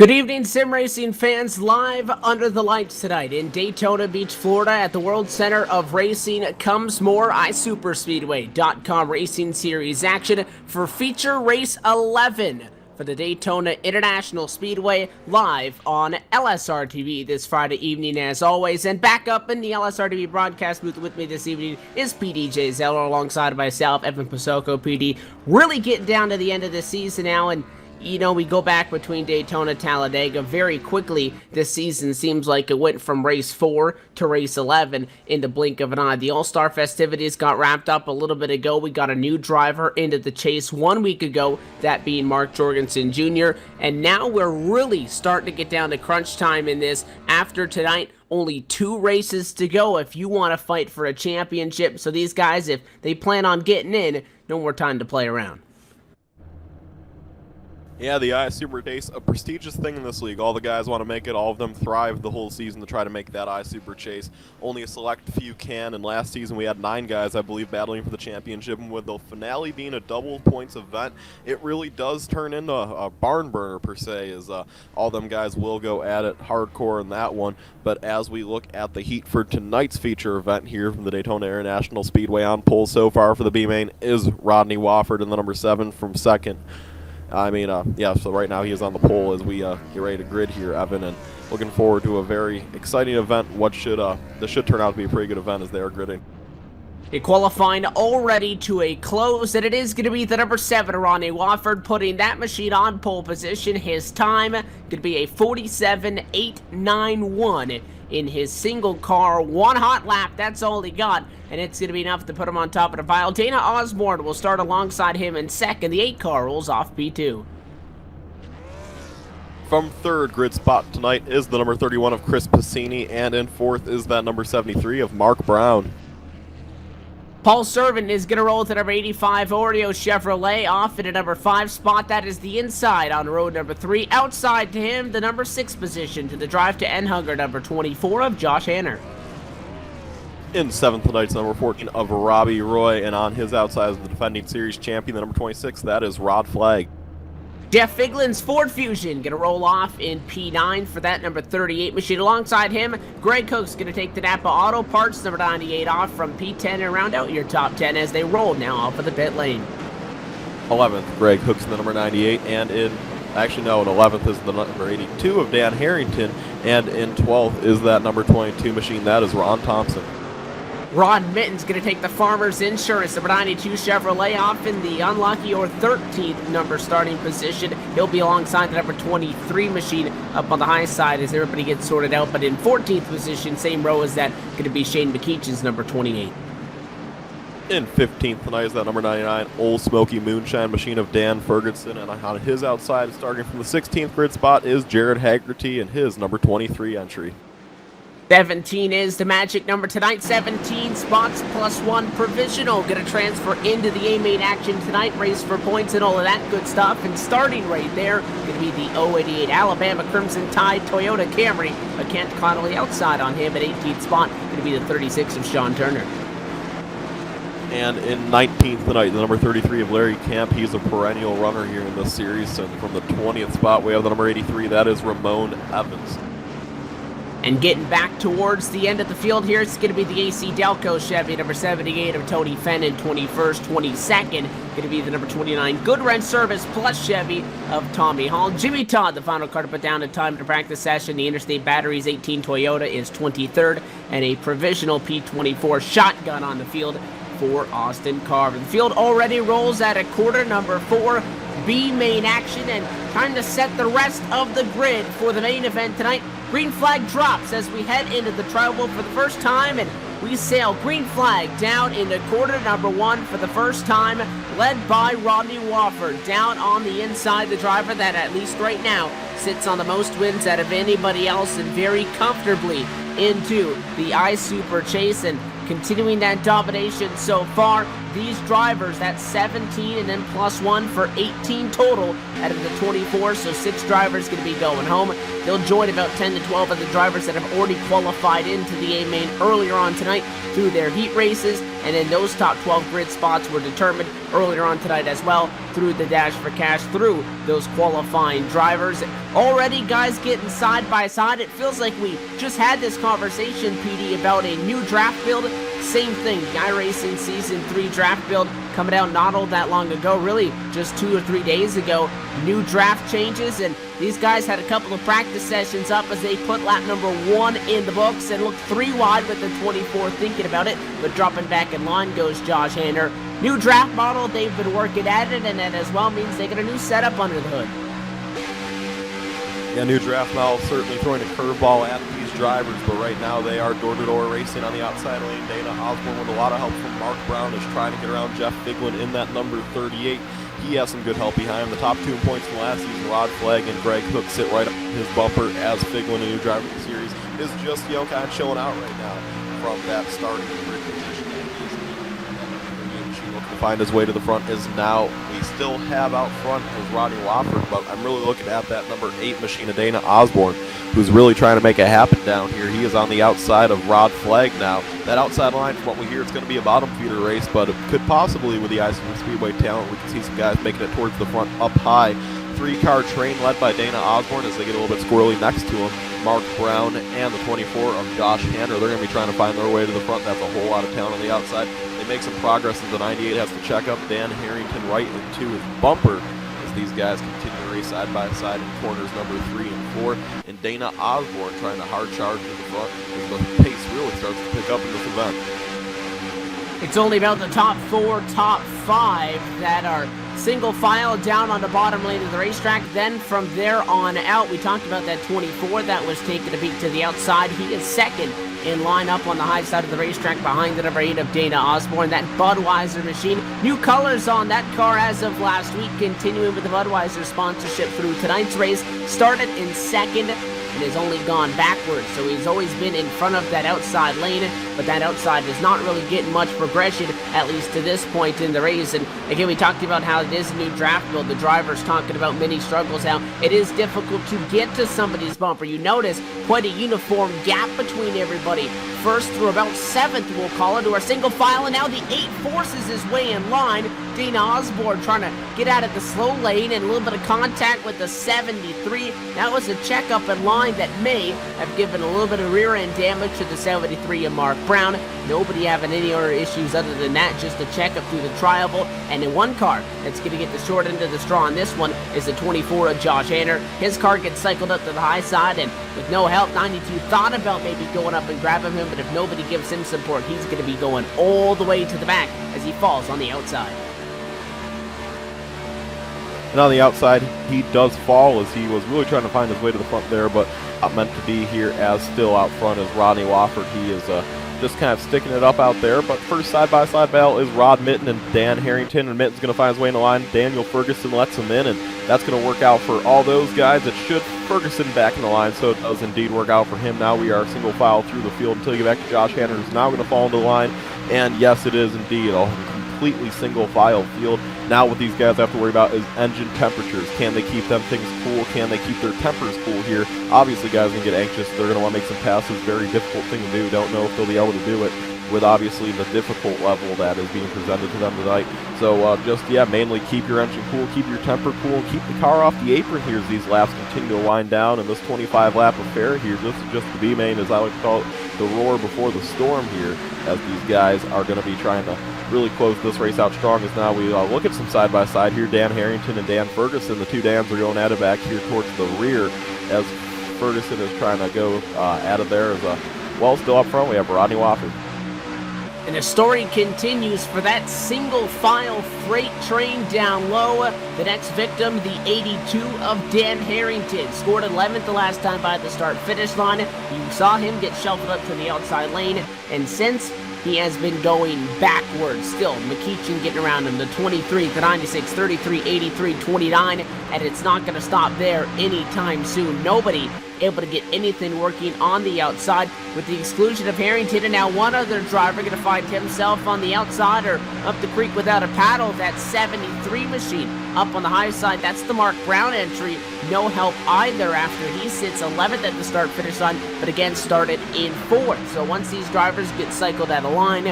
Good evening, sim racing fans. Live under the lights tonight in Daytona Beach, Florida at the World Center of Racing comes more iSuperspeedway.com Racing Series action for feature race 11 for the Daytona International Speedway, live on LSRTV this Friday evening as always. And back up in the LSRTV broadcast booth with me this evening is PDJ Zeller alongside myself, Evan Pasoko. PD, really getting down to the end of the season now, and you know, we go back between Daytona, Talladega very quickly. This season seems like it went from race 4 to race 11 in the blink of an eye. The All-Star festivities got wrapped up a little bit ago. We got a new driver into the chase 1 week ago, that being Mark Jorgensen Jr. And now we're really starting to get down to crunch time in this. After tonight, only 2 races to go if you want to fight for a championship. So these guys, if they plan on getting in, no more time to play around. Yeah, the iSuper Days, a prestigious thing in this league. All the guys want to make it. All of them thrive the whole season to try to make that iSuper chase. Only a select few can, and last season we had 9 guys, I believe, battling for the championship. And with the finale being a double points event, it really does turn into a barn burner, per se, as all them guys will go at it hardcore in that one. But as we look at the heat for tonight's feature event here from the Daytona International Speedway, on pole so far for the B-Main is Rodney Wofford in the number 7 from second. Yeah, so right now he is on the pole as we get ready to grid here, Evan, and looking forward to a very exciting event. This should turn out to be a pretty good event as they are gridding. It qualifying already to a close, and it is going to be the number 7, Rodney Wofford, putting that machine on pole position. His time going to be a 47.891 in his single car. 1 hot lap, that's all he got, and it's going to be enough to put him on top of the pile. Dana Osborne will start alongside him in second. The 8 car rolls off P2. From third grid spot tonight is the number 31 of Chris Passini, and in fourth is that number 73 of Mark Brown. Paul Servant is going to roll to number 85 Oreo Chevrolet, off in a number 5 spot. That is the inside on road number 3. Outside to him, the number 6 position to the drive to end hunger, number 24 of Josh Hanner. In seventh tonight's number 14 of Robbie Roy, and on his outside is the defending series champion, the number 26, that is Rod Flagg. Jeff Figlin's Ford Fusion going to roll off in P9 for that number 38 machine. Alongside him, Greg Cook's going to take the Napa Auto Parts number 98 off from P10 and round out your top 10 as they roll now off of the pit lane. 11th, Greg Cook's in the number 98, and in 11th is the number 82 of Dan Harrington, and in 12th is that number 22 machine, that is Ron Thompson. Ron Mitten's going to take the Farmers Insurance number 92 Chevrolet off in the unlucky or 13th number starting position. He'll be alongside the number 23 machine up on the high side as everybody gets sorted out. But in 14th position, same row as that, going to be Shane McKeechan's number 28. In 15th tonight is that number 99 Old Smoky Moonshine machine of Dan Ferguson, and on his outside, starting from the 16th grid spot, is Jared Haggerty and his number 23 entry. 17 is the magic number tonight. 17 spots plus 1 provisional. Going to transfer into the A-Main action tonight. Race for points and all of that good stuff. And starting right there, going to be the 088 Alabama Crimson Tide Toyota Camry. But Kent Connolly outside on him at 18th spot. Going to be the 36 of Sean Turner. And in 19th tonight, the number 33 of Larry Camp. He's a perennial runner here in this series. And from the 20th spot, we have the number 83. That is Ramon Evans. And getting back towards the end of the field here, it's going to be the AC Delco Chevy, number 78 of Tony Fenn, 21st, 22nd. Going to be the number 29 Goodwrench Service Plus Chevy of Tommy Hall. Jimmy Todd, the final car to put down in time to practice session. The Interstate Batteries 18 Toyota is 23rd, and a provisional P24 shotgun on the field for Austin Carver. The field already rolls at a quarter, number 4 B-Main action, and time to set the rest of the grid for the main event tonight. Green flag drops as we head into the tribal for the first time, and we sail green flag down into quarter number 1 for the first time, led by Rodney Wofford. Down on the inside, the driver that at least right now sits on the most wins out of anybody else and very comfortably into the iSuper chase, and continuing that domination so far these drivers, that's 17 and then plus 1 for 18 total out of the 24, so 6 drivers going to be going home. They'll join about 10 to 12 of the drivers that have already qualified into the A-Main earlier on tonight through their heat races, and then those top 12 grid spots were determined earlier on tonight as well through the Dash for Cash, through those qualifying drivers. Already guys getting side by side. It feels like we just had this conversation, PD, about a new draft build. Same thing, the iRacing Season 3 draft build coming out not all that long ago, really just 2 or 3 days ago. New draft changes, and these guys had a couple of practice sessions up as they put lap number 1 in the books and looked 3 wide with the 24 thinking about it, but dropping back in line goes Josh Hanner. New draft model, they've been working at it, and that as well means they got a new setup under the hood. Yeah, new draft model certainly throwing a curveball at these drivers, but right now they are door-to-door racing on the outside lane. Dana Osborne with a lot of help from Mark Brown is trying to get around Jeff Figlin in that number 38. He has some good help behind him. The top 2 points from last season, Rod Flagg and Greg Hook sit right up his bumper as Figlin, a new driver in the series, is just, you know, kind of chilling out right now from that starting grid position. Looking to find his way to the front is now, we still have out front is Rodney Wofford, but I'm really looking at that number 8 machine of Dana Osborne, who's really trying to make it happen down here. He is on the outside of Rod Flagg now. That outside line, from what we hear, it's going to be a bottom feeder race, but it could possibly, with the iSuper Speedway talent, we can see some guys making it towards the front up high. 3-car train led by Dana Osborne as they get a little bit squirrely next to him. Mark Brown and the 24 of Josh Hanner, they're going to be trying to find their way to the front. That's a whole lot of talent on the outside. They make some progress as the 98 has to check up. Dan Harrington right into his bumper as these guys continue to race side by side in corners number 3 and 4. And Dana Osborne trying to hard charge to the front as the pace really starts to pick up in this event. It's only about the top 4, top 5 that are single file down on the bottom lane of the racetrack. Then from there on out, we talked about that 24 that was taking a beat to the outside. He is second in line up on the high side of the racetrack behind the number 8 of Dana Osborne. That Budweiser machine. New colors on that car as of last week, continuing with the Budweiser sponsorship through tonight's race. Started in second and has only gone backwards, so he's always been in front of that outside lane, but that outside is not really getting much progression, at least to this point in the race. And again, we talked about how it is a new draft build. The drivers talking about many struggles, how it is difficult to get to somebody's bumper. You notice quite a uniform gap between everybody. First through about 7th, we'll call it, to our single file, and now the 8 forces his way in line. Dana Osborne trying to get out of the slow lane, and a little bit of contact with the 73. That was a checkup in line that may have given a little bit of rear end damage to the 73 of Mark Brown. Nobody having any other issues other than that, just a checkup through the tri-oval. And in one car that's going to get the short end of the straw on this one is the 24 of Josh Hanner. His car gets cycled up to the high side, and with no help, 92 thought about maybe going up and grabbing him, but if nobody gives him support, he's going to be going all the way to the back as he falls on the outside. And on the outside, he does fall as he was really trying to find his way to the front there, but not meant to be here, as still out front is Rodney Wofford. He is just kind of sticking it up out there. But first side-by-side battle is Rod Mitten and Dan Harrington, and Mitten's going to find his way in the line. Daniel Ferguson lets him in, and that's going to work out for all those guys. It should Ferguson back in the line, so it does indeed work out for him. Now we are single file through the field until you get back to Josh Hanner, who's now going to fall into the line. And yes, it is indeed a completely single file field. Now what these guys have to worry about is engine temperatures. Can they keep them things cool? Can they keep their tempers cool here? Obviously guys are going to get anxious. They're going to want to make some passes. Very difficult thing to do. Don't know if they'll be able to do it with obviously the difficult level that is being presented to them tonight. So mainly keep your engine cool, keep your temper cool, keep the car off the apron here as these laps continue to wind down. And this 25 lap affair here, this is just the B-main, as I like to call it, the roar before the storm here, as these guys are going to be trying to really close this race out strong. As now we look at some side-by-side here, Dan Harrington and Dan Ferguson. The two Dans are going at it back here towards the rear as Ferguson is trying to go out of there. Still up front, we have Rodney Wofford. And the story continues for that single file freight train down low. The next victim, the 82 of Dan Harrington, scored 11th the last time by the start-finish line. You saw him get shuffled up to the outside lane, and since he has been going backwards. Still, McEachin getting around him, the 23, the 96, 33, 83, 29, and it's not going to stop there anytime soon. Nobody able to get anything working on the outside with the exclusion of Harrington, and now one other driver going to find himself on the outside or up the creek without a paddle. That 73 machine up on the high side. That's the Mark Brown entry. No help either after he sits 11th at the start-finish line, but again started in 4th. So once these drivers get cycled out of line,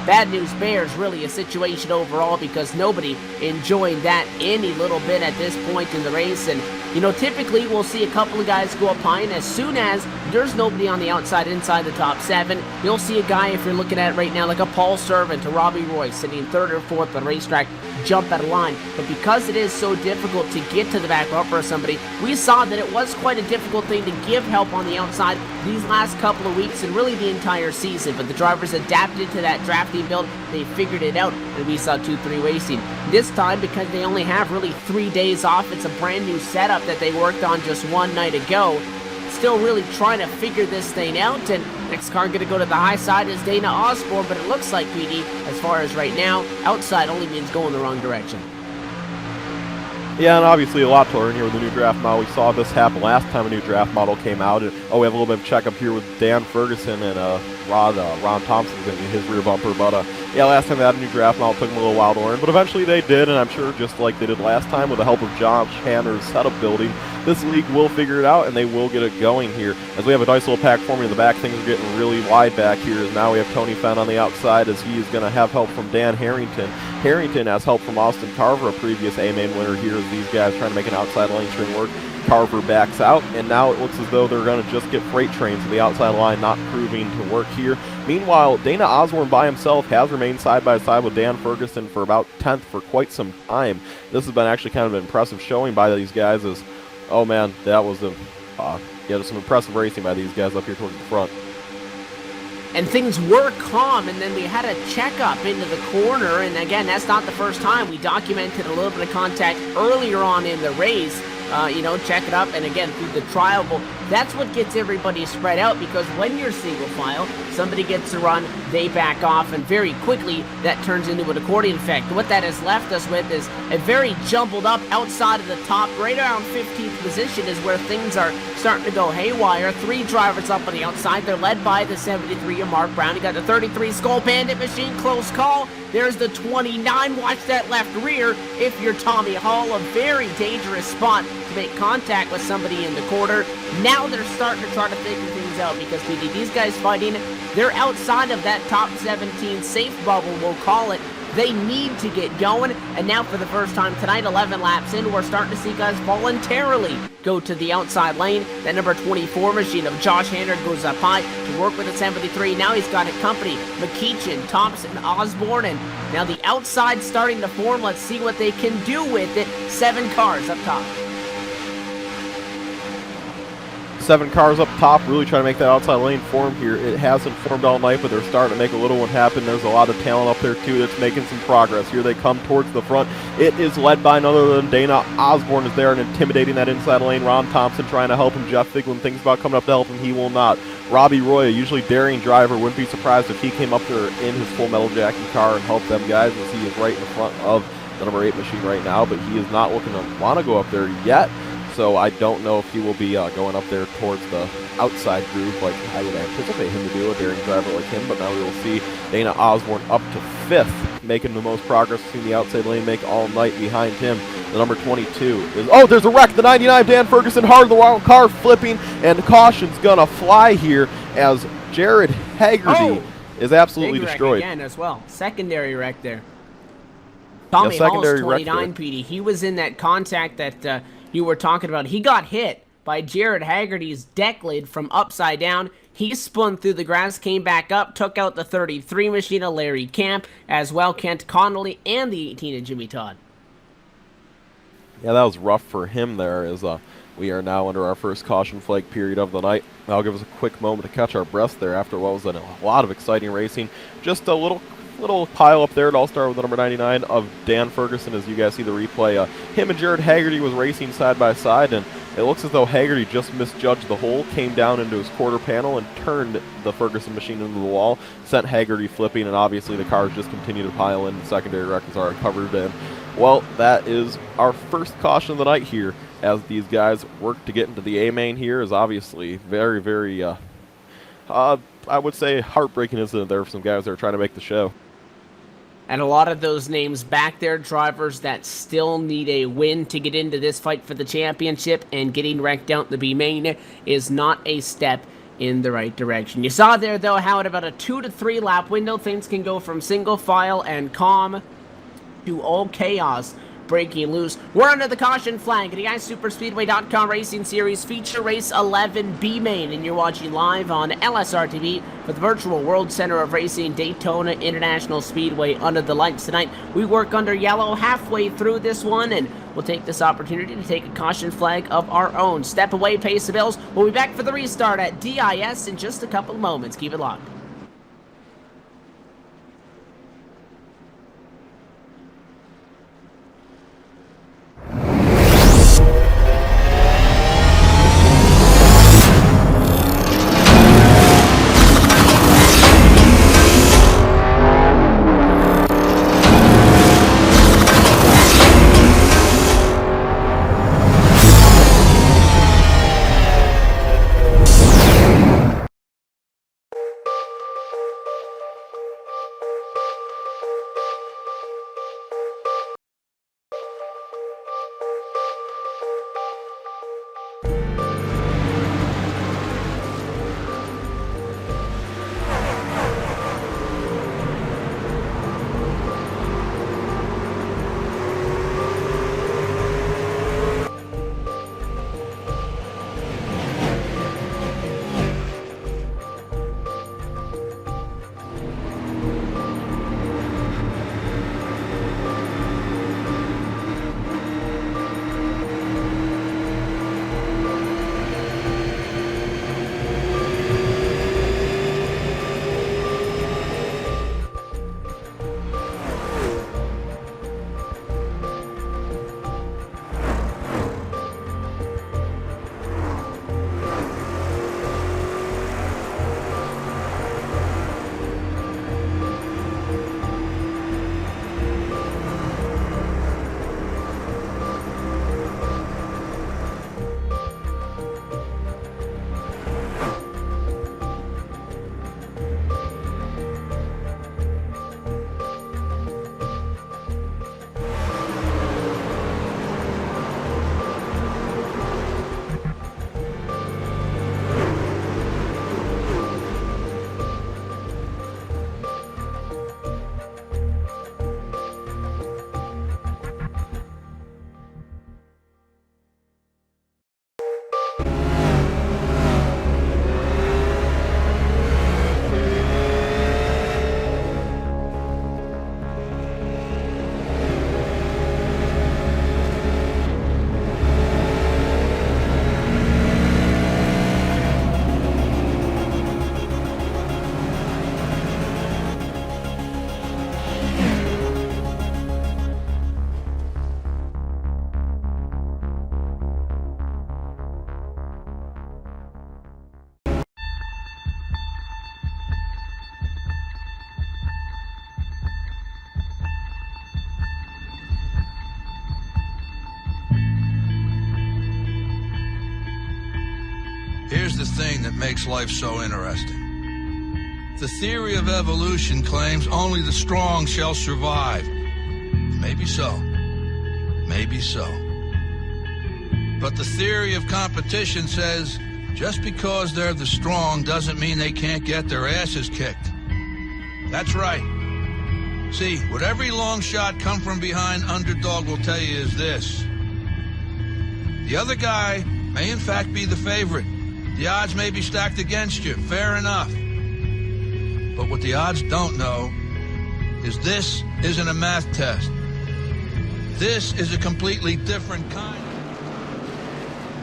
bad news bears really a situation overall, because nobody enjoying that any little bit at this point in the race. And you know, typically we'll see a couple of guys go up high, and as soon as there's nobody on the outside inside the top 7, you'll see a guy, if you're looking at it right now, like a Paul Servant, a Robbie Roy sitting 3rd or 4th on the racetrack, jump out of line. But because it is so difficult to get to the back bumper of somebody, we saw that it was quite a difficult thing to give help on the outside these last couple of weeks and really the entire season. But the drivers adapted to that drafting build, they figured it out, and we saw 2-3 racing. This time, because they only have really 3 days off, it's a brand new setup that they worked on just one night ago. Still really trying to figure this thing out, and next car going to go to the high side is Dana Osborne, but it looks like, PD, as far as right now, outside only means going the wrong direction. Yeah, and obviously a lot to learn here with the new draft model. We saw this happen last time a new draft model came out. And, we have a little bit of checkup here with Dan Ferguson and Ron Thompson's in his rear bumper. But yeah, last time they had a new draft model, took them a little while to learn. But eventually they did, and I'm sure just like they did last time with the help of Josh Hanner's setup building, this league will figure it out and they will get it going here. As we have a nice little pack forming in the back, things are getting really wide back here. As now we have Tony Fenn on the outside, as he is going to have help from Dan Harrington. Harrington has help from Austin Carver, a previous A-main winner here, as these guys trying to make an outside lane string work. Carver backs out, and now it looks as though they're going to just get freight trains to the outside line, not proving to work here. Meanwhile, Dana Osborne by himself has remained side by side with Dan Ferguson for about 10th for quite some time. This has been actually kind of an impressive showing by these guys. As, oh man, that was some impressive racing by these guys up here towards the front. And things were calm, and then we had a checkup into the corner, and again, that's not the first time. We documented a little bit of contact earlier on in the race. Check it up, and again, through the trial, well, that's what gets everybody spread out, because when you're single file, somebody gets a run, they back off, and very quickly, that turns into an accordion effect. What that has left us with is a very jumbled up outside of the top, right around 15th position is where things are starting to go haywire. 3 drivers up on the outside, they're led by the 73 of Mark Brown. You got the 33 Skull Bandit machine, close call. There's the 29, watch that left rear if you're Tommy Hall, a very dangerous spot to make contact with somebody in the corner. Now they're starting to try to figure things out, because PD, these guys fighting, they're outside of that top 17 safe bubble, we'll call it. They need to get going, and now for the first time tonight, 11 laps in, we're starting to see guys voluntarily go to the outside lane. That number 24 machine of Josh Hanner goes up high to work with the 73. Now he's got it company, McEachin, Thompson, Osborne, and now the outside starting to form. Let's see what they can do with it. 7 cars up top. 7 cars up top, really trying to make that outside lane form here. It hasn't formed all night, but they're starting to make a little one happen. There's a lot of talent up there, too, that's making some progress. Here they come towards the front. It is led by none other than Dana Osborne is there and intimidating that inside lane. Ron Thompson trying to help him. Jeff Figlin thinks about coming up to help him. He will not. Robbie Roy, a usually daring driver, wouldn't be surprised if he came up there in his full metal jacket car and helped them guys, as he is right in front of the number 8 machine right now, but he is not looking to want to go up there yet. So I don't know if he will be going up there towards the outside groove like I would anticipate him to do, a daring driver like him. But now we will see Dana Osborne up to 5th, making the most progress between the outside lane make all night. Behind him, the number 22 is, oh, there's a wreck. The 99, Dan Ferguson, hard the wild car flipping, and caution's going to fly here as Jared Haggerty is absolutely big destroyed. Wreck again as well. Secondary wreck there. Tommy Hall's 29, PD. He was in that contact that you were talking about. He got hit by Jared Haggerty's deck lid from upside down. He spun through the grass, came back up, took out the 33 machine of Larry Camp, as well Kent Connolly, and the 18 of Jimmy Todd. Yeah, that was rough for him there, as we are now under our first caution flag period of the night. That'll give us a quick moment to catch our breath there after what was a lot of exciting racing. Just a little pile up there. It all started with the number 99 of Dan Ferguson, as you guys see the replay. Him and Jared Haggerty was racing side by side, and It looks as though Haggerty just misjudged the hole, came down into his quarter panel, and turned the Ferguson machine into the wall, sent Haggerty flipping, and obviously the cars just continue to pile in. The secondary records are covered in. Well, that is our first caution of the night here, as these guys work to get into the A main here. Is obviously very, very, I would say, heartbreaking incident there for some guys that are trying to make the show. And a lot of those names back there, drivers that still need a win to get into this fight for the championship, and getting wrecked out in the B main is not a step in the right direction. You saw there, though, how at about a 2 to 3 lap window, things can go from single file and calm to all chaos breaking loose. We're under the caution flag at the iSuperspeedway.com Racing Series Feature Race 11 B Main, and you're watching live on LSRTV for the virtual World Center of Racing Daytona International Speedway under the lights tonight. We work under yellow halfway through this one, and we'll take this opportunity to take a caution flag of our own. Step away, pace the bills. We'll be back for the restart at DIS in just a couple of moments. Keep it locked. Here's the thing that makes life so interesting. The theory of evolution claims only the strong shall survive. Maybe so. Maybe so. But the theory of competition says just because they're the strong doesn't mean they can't get their asses kicked. That's right. See, what every long shot come from behind underdog will tell you is this. The other guy may in fact be the favorite. The odds may be stacked against you, fair enough. But what the odds don't know is this isn't a math test. This is a completely different kind.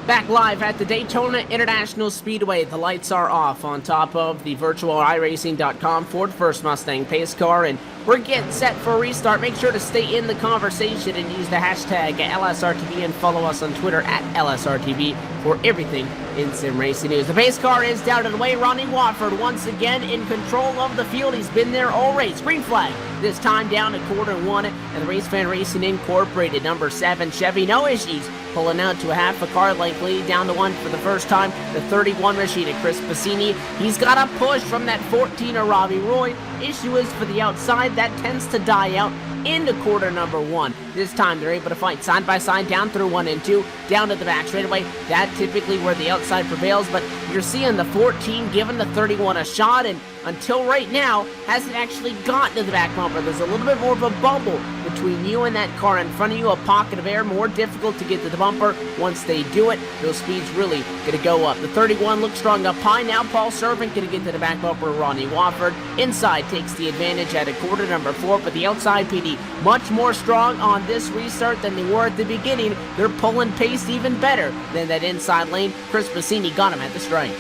Back live at the Daytona International Speedway. The lights are off on top of the virtual iRacing.com Ford First Mustang pace car, and we're getting set for a restart. Make sure to stay in the conversation and use the hashtag LSRTV and follow us on Twitter at LSRTV for everything in sim racing news. The pace car is down and away. Ronnie Wofford once again in control of the field. He's been there all race. Green flag this time down to quarter one, and the Race Fan Racing Incorporated number 7 Chevy, no issues, pulling out to a half a car length lead, down to 1 for the first time. The 31 machine of Chris Bassini, he's got a push from that 14 of Robbie Roy. Issue is for the outside, that tends to die out into quarter number 1. This time they're able to fight side by side down through 1 and 2, down to the back straightaway. That typically where the outside prevails, but you're seeing the 14 giving the 31 a shot, and until right now hasn't actually gotten to the back bumper. There's a little bit more of a bubble between you and that car in front of you, a pocket of air, more difficult to get to the bumper. Once they do it, those speeds really going to go up. The 31 looks strong up high. Now Paul Servant going to get to the back bumper. Ronnie Wofford inside takes the advantage at a quarter number 4, but the outside PD much more strong on this restart than they were at the beginning. They're pulling pace even better than that inside lane. Chris Bassini got him at the strike.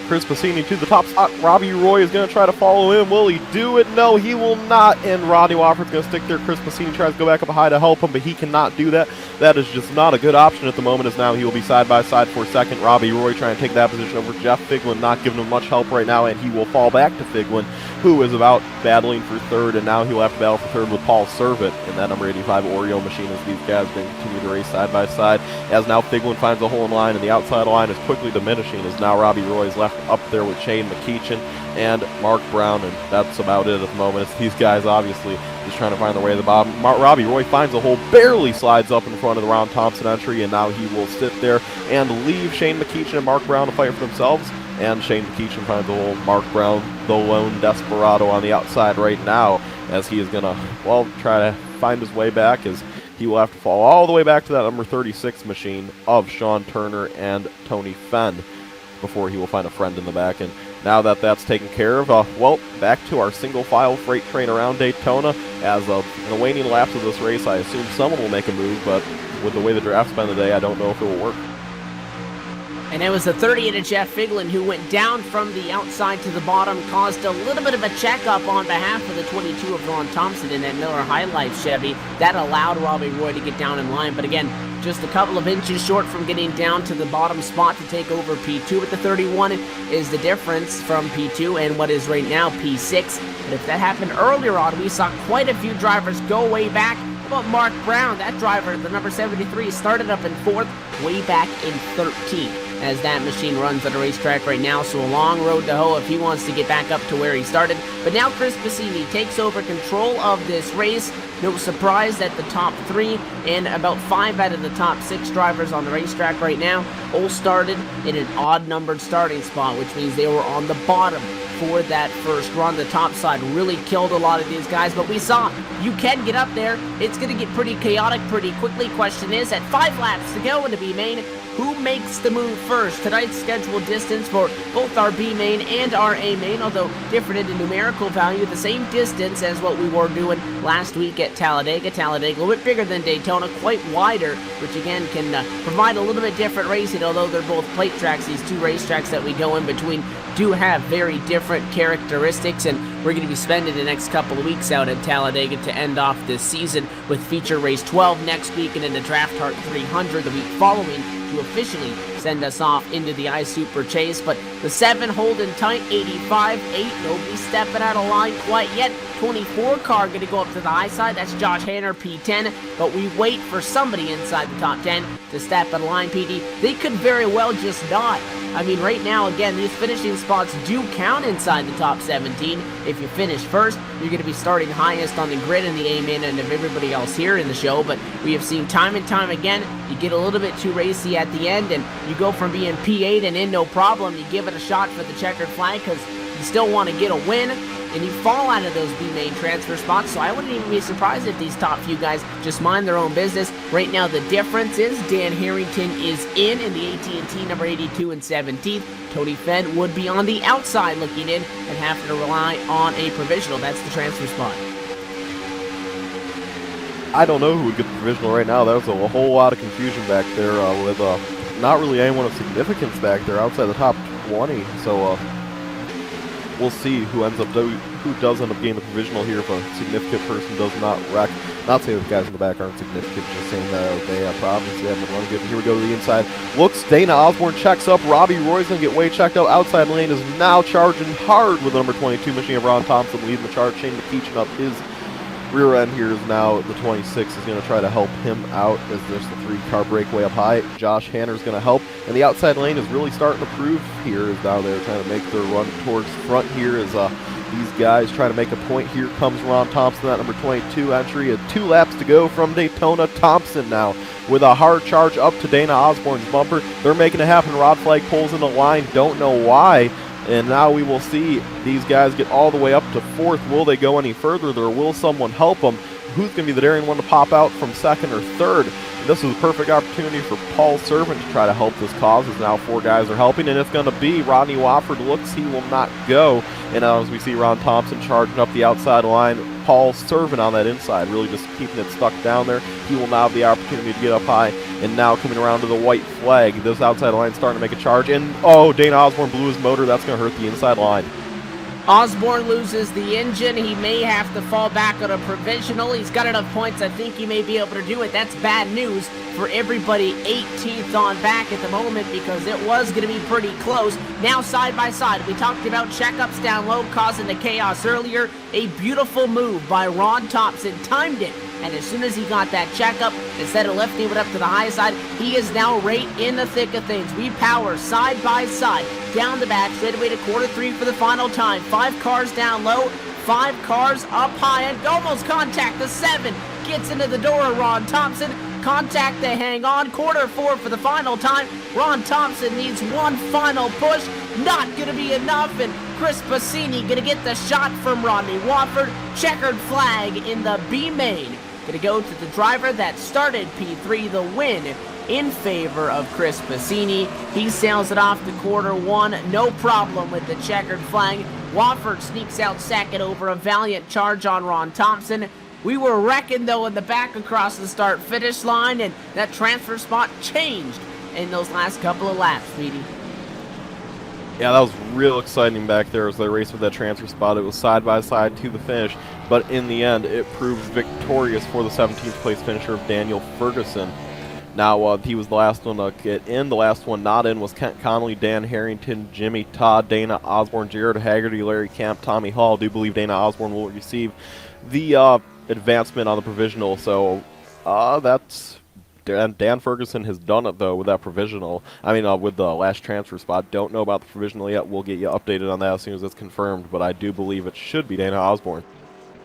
Chris Bassini to the top spot. Robbie Roy is going to try to follow him. Will he do it? No, he will not. And Ronnie Wofford's going to stick there. Chris Bassini tries to go back up high to help him, but he cannot do that. That is just not a good option at the moment, as now he will be side by side for second. Robbie Roy trying to take that position over Jeff Figlin, not giving him much help right now, and he will fall back to Figlin, who is about battling for third, and now he'll have to battle for third with Paul Servant in that number 85 Oreo machine, as these guys going to continue to race side by side. As now Figlin finds a hole in line, and the outside line is quickly diminishing, as now Robbie Roy is left up there with Shane McKeechin and Mark Brown, and that's about it at the moment. It's these guys obviously just trying to find their way to the bottom. Robbie Roy finds a hole, barely slides up in front of the Ron Thompson entry, and now he will sit there and leave Shane McKeechin and Mark Brown to fight for themselves. And Shane McKeechin finds a hole. Mark Brown, the lone desperado on the outside right now, as he is going to, well, try to find his way back, as he will have to fall all the way back to that number 36 machine of Sean Turner and Tony Fenn before he will find a friend in the back. And now that that's taken care of, well, back to our single file freight train around Daytona. As in the waning laps of this race, I assume someone will make a move, but with the way the draft's been today, I don't know if it will work. And it was the 38 of Jeff Figlin who went down from the outside to the bottom, caused a little bit of a checkup on behalf of the 22 of Ron Thompson in that Miller High Life Chevy. That allowed Robbie Roy to get down in line, but again, just a couple of inches short from getting down to the bottom spot to take over P2. But the 31 is the difference from P2 and what is right now P6. But if that happened earlier on, we saw quite a few drivers go way back. How about Mark Brown? That driver, the number 73, started up in 4th, way back in 13th. As that machine runs on the racetrack right now, so a long road to hoe if he wants to get back up to where he started. But now Chris Bassini takes over control of this race. No surprise that the top 3 and about 5 out of the top 6 drivers on the racetrack right now all started in an odd-numbered starting spot, which means they were on the bottom for that first run. The top side really killed a lot of these guys, but we saw you can get up there. It's going to get pretty chaotic pretty quickly. Question is, at 5 laps to go in the B main, who makes the move first? Tonight's scheduled distance for both our B main and our A main, although different in the numerical value, the same distance as what we were doing last week at Talladega. Talladega a little bit bigger than Daytona, quite wider, which again can provide a little bit different racing, although they're both plate tracks. These two racetracks that we go in between do have very different characteristics, and we're going to be spending the next couple of weeks out at Talladega to end off this season with feature race 12 next week, and then the Draft Heart 300 the week following to officially send us off into the iSuper chase. But the 7 holding tight, 85, 8, nobody stepping out of line quite yet. 24 car going to go up to the high side. That's Josh Hanner, P10. But we wait for somebody inside the top 10 to step out of line, PD. They could very well just not. I mean, right now, again, these finishing spots do count inside the top 17. If you finish first, you're going to be starting highest on the grid in the A-main and of everybody else here in the show. But we have seen time and time again, you get a little bit too racy at the end, and you go from being P8 and in no problem, you give it a shot for the checkered flag because you still want to get a win, and you fall out of those B-main transfer spots. So I wouldn't even be surprised if these top few guys just mind their own business. Right now, the difference is Dan Harrington is in the AT&T number 82 and 17th. Tony Fenn would be on the outside looking in and have to rely on a provisional. That's the transfer spot. I don't know who would get the provisional right now. There was a whole lot of confusion back there with not really anyone of significance back there outside the top 20. So we'll see who does end up getting the provisional here if a significant person does not wreck. Not saying the guys in the back aren't significant, just saying that they obviously haven't been running good. Here we go to the inside. Looks, Dana Osborne checks up. Robbie Roy's going to get way checked out. Outside lane is now charging hard with the number 22 machine of Ron Thompson leading the charge. Shane McKeechin up his rear end here is now the 26 is going to try to help him out as there's the 3-car breakaway up high. Josh Hanner's going to help, and the outside lane is really starting to prove here as now they're trying to make their run towards front here as these guys trying to make a point. Here comes Ron Thompson, that number 22 entry. 2 laps to go from Daytona. Thompson now with a hard charge up to Dana Osborne's bumper. They're making it happen. Rod Flag pulls in the line. Don't know why. And now we will see these guys get all the way up to 4th. Will they go any further, or will someone help them? Who's going to be the daring one to pop out from 2nd or 3rd? And this is a perfect opportunity for Paul Servant to try to help this cause, as now 4 guys are helping, and it's going to be Rodney Wofford. Looks he will not go. And now as we see Ron Thompson charging up the outside line, Paul Servant on that inside, really just keeping it stuck down there. He will now have the opportunity to get up high, and now coming around to the white flag. This outside line starting to make a charge, and Dana Osborne blew his motor. That's going to hurt the inside line. Osborne loses the engine. He may have to fall back on a provisional. He's got enough points. I think he may be able to do it. That's bad news for everybody 18th on back at the moment, because it was going to be pretty close. Now side by side, we talked about checkups down low causing the chaos earlier. A beautiful move by Ron Thompson, timed it. And as soon as he got that checkup, instead of lifting it up to the high side, he is now right in the thick of things. We power side by side, down the back, straight away to quarter 3 for the final time. 5 cars down low, 5 cars up high, and almost contact the 7. Gets into the door of Ron Thompson. Contact to hang on. Quarter 4 for the final time. Ron Thompson needs one final push. Not going to be enough, and Chris Passini going to get the shot from Rodney Wofford. Checkered flag in the B main. Going to go to the driver that started P3, the win in favor of Chris Passini. He sails it off to quarter 1, no problem with the checkered flag. Wofford sneaks out second over a valiant charge on Ron Thompson. We were wrecking, though, in the back across the start-finish line, and that transfer spot changed in those last couple of laps, Speedy. Yeah, that was real exciting back there as they raced with that transfer spot. It was side by side to the finish, but in the end, it proved victorious for the 17th place finisher of Daniel Ferguson. Now, he was the last one to get in. The last one not in was Kent Connolly, Dan Harrington, Jimmy Todd, Dana Osborne, Jared Haggerty, Larry Camp, Tommy Hall. I do believe Dana Osborne will receive the advancement on the provisional, so that's... Dan Ferguson has done it, though, with that provisional. With the last transfer spot. Don't know about the provisional yet. We'll get you updated on that as soon as it's confirmed, but I do believe it should be Dana Osborne.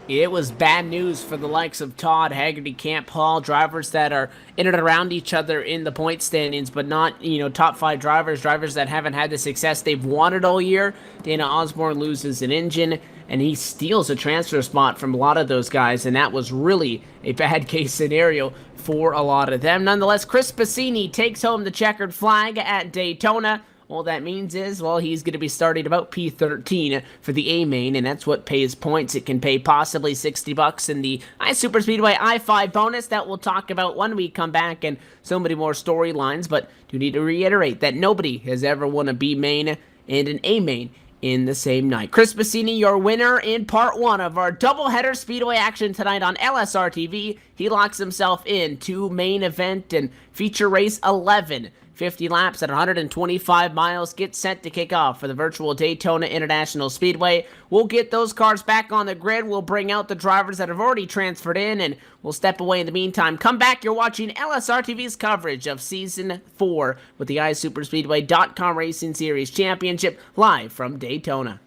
It was bad news for the likes of Todd, Haggerty, Camp Hall, drivers that are in and around each other in the point standings, but not, top 5 drivers that haven't had the success they've wanted all year. Dana Osborne loses an engine, and he steals a transfer spot from a lot of those guys, and that was really a bad case scenario for a lot of them. Nonetheless, Chris Passini takes home the checkered flag at Daytona. All that means is, he's going to be starting about P13 for the A main, and that's what pays points. It can pay possibly $60 in the iSuperspeedway i5 bonus that we'll talk about when we come back, and so many more storylines, but do need to reiterate that nobody has ever won a B main and an A main in the same night. Chris Passini, your winner in part 1 of our doubleheader speedway action tonight on LSRTV. He locks himself in to main event and feature race 11. 50 laps at 125 miles gets set to kick off for the virtual Daytona International Speedway. We'll get those cars back on the grid. We'll bring out the drivers that have already transferred in, and we'll step away in the meantime. Come back. You're watching LSRTV's coverage of Season 4 with the iSuperspeedway.com Racing Series Championship live from Daytona.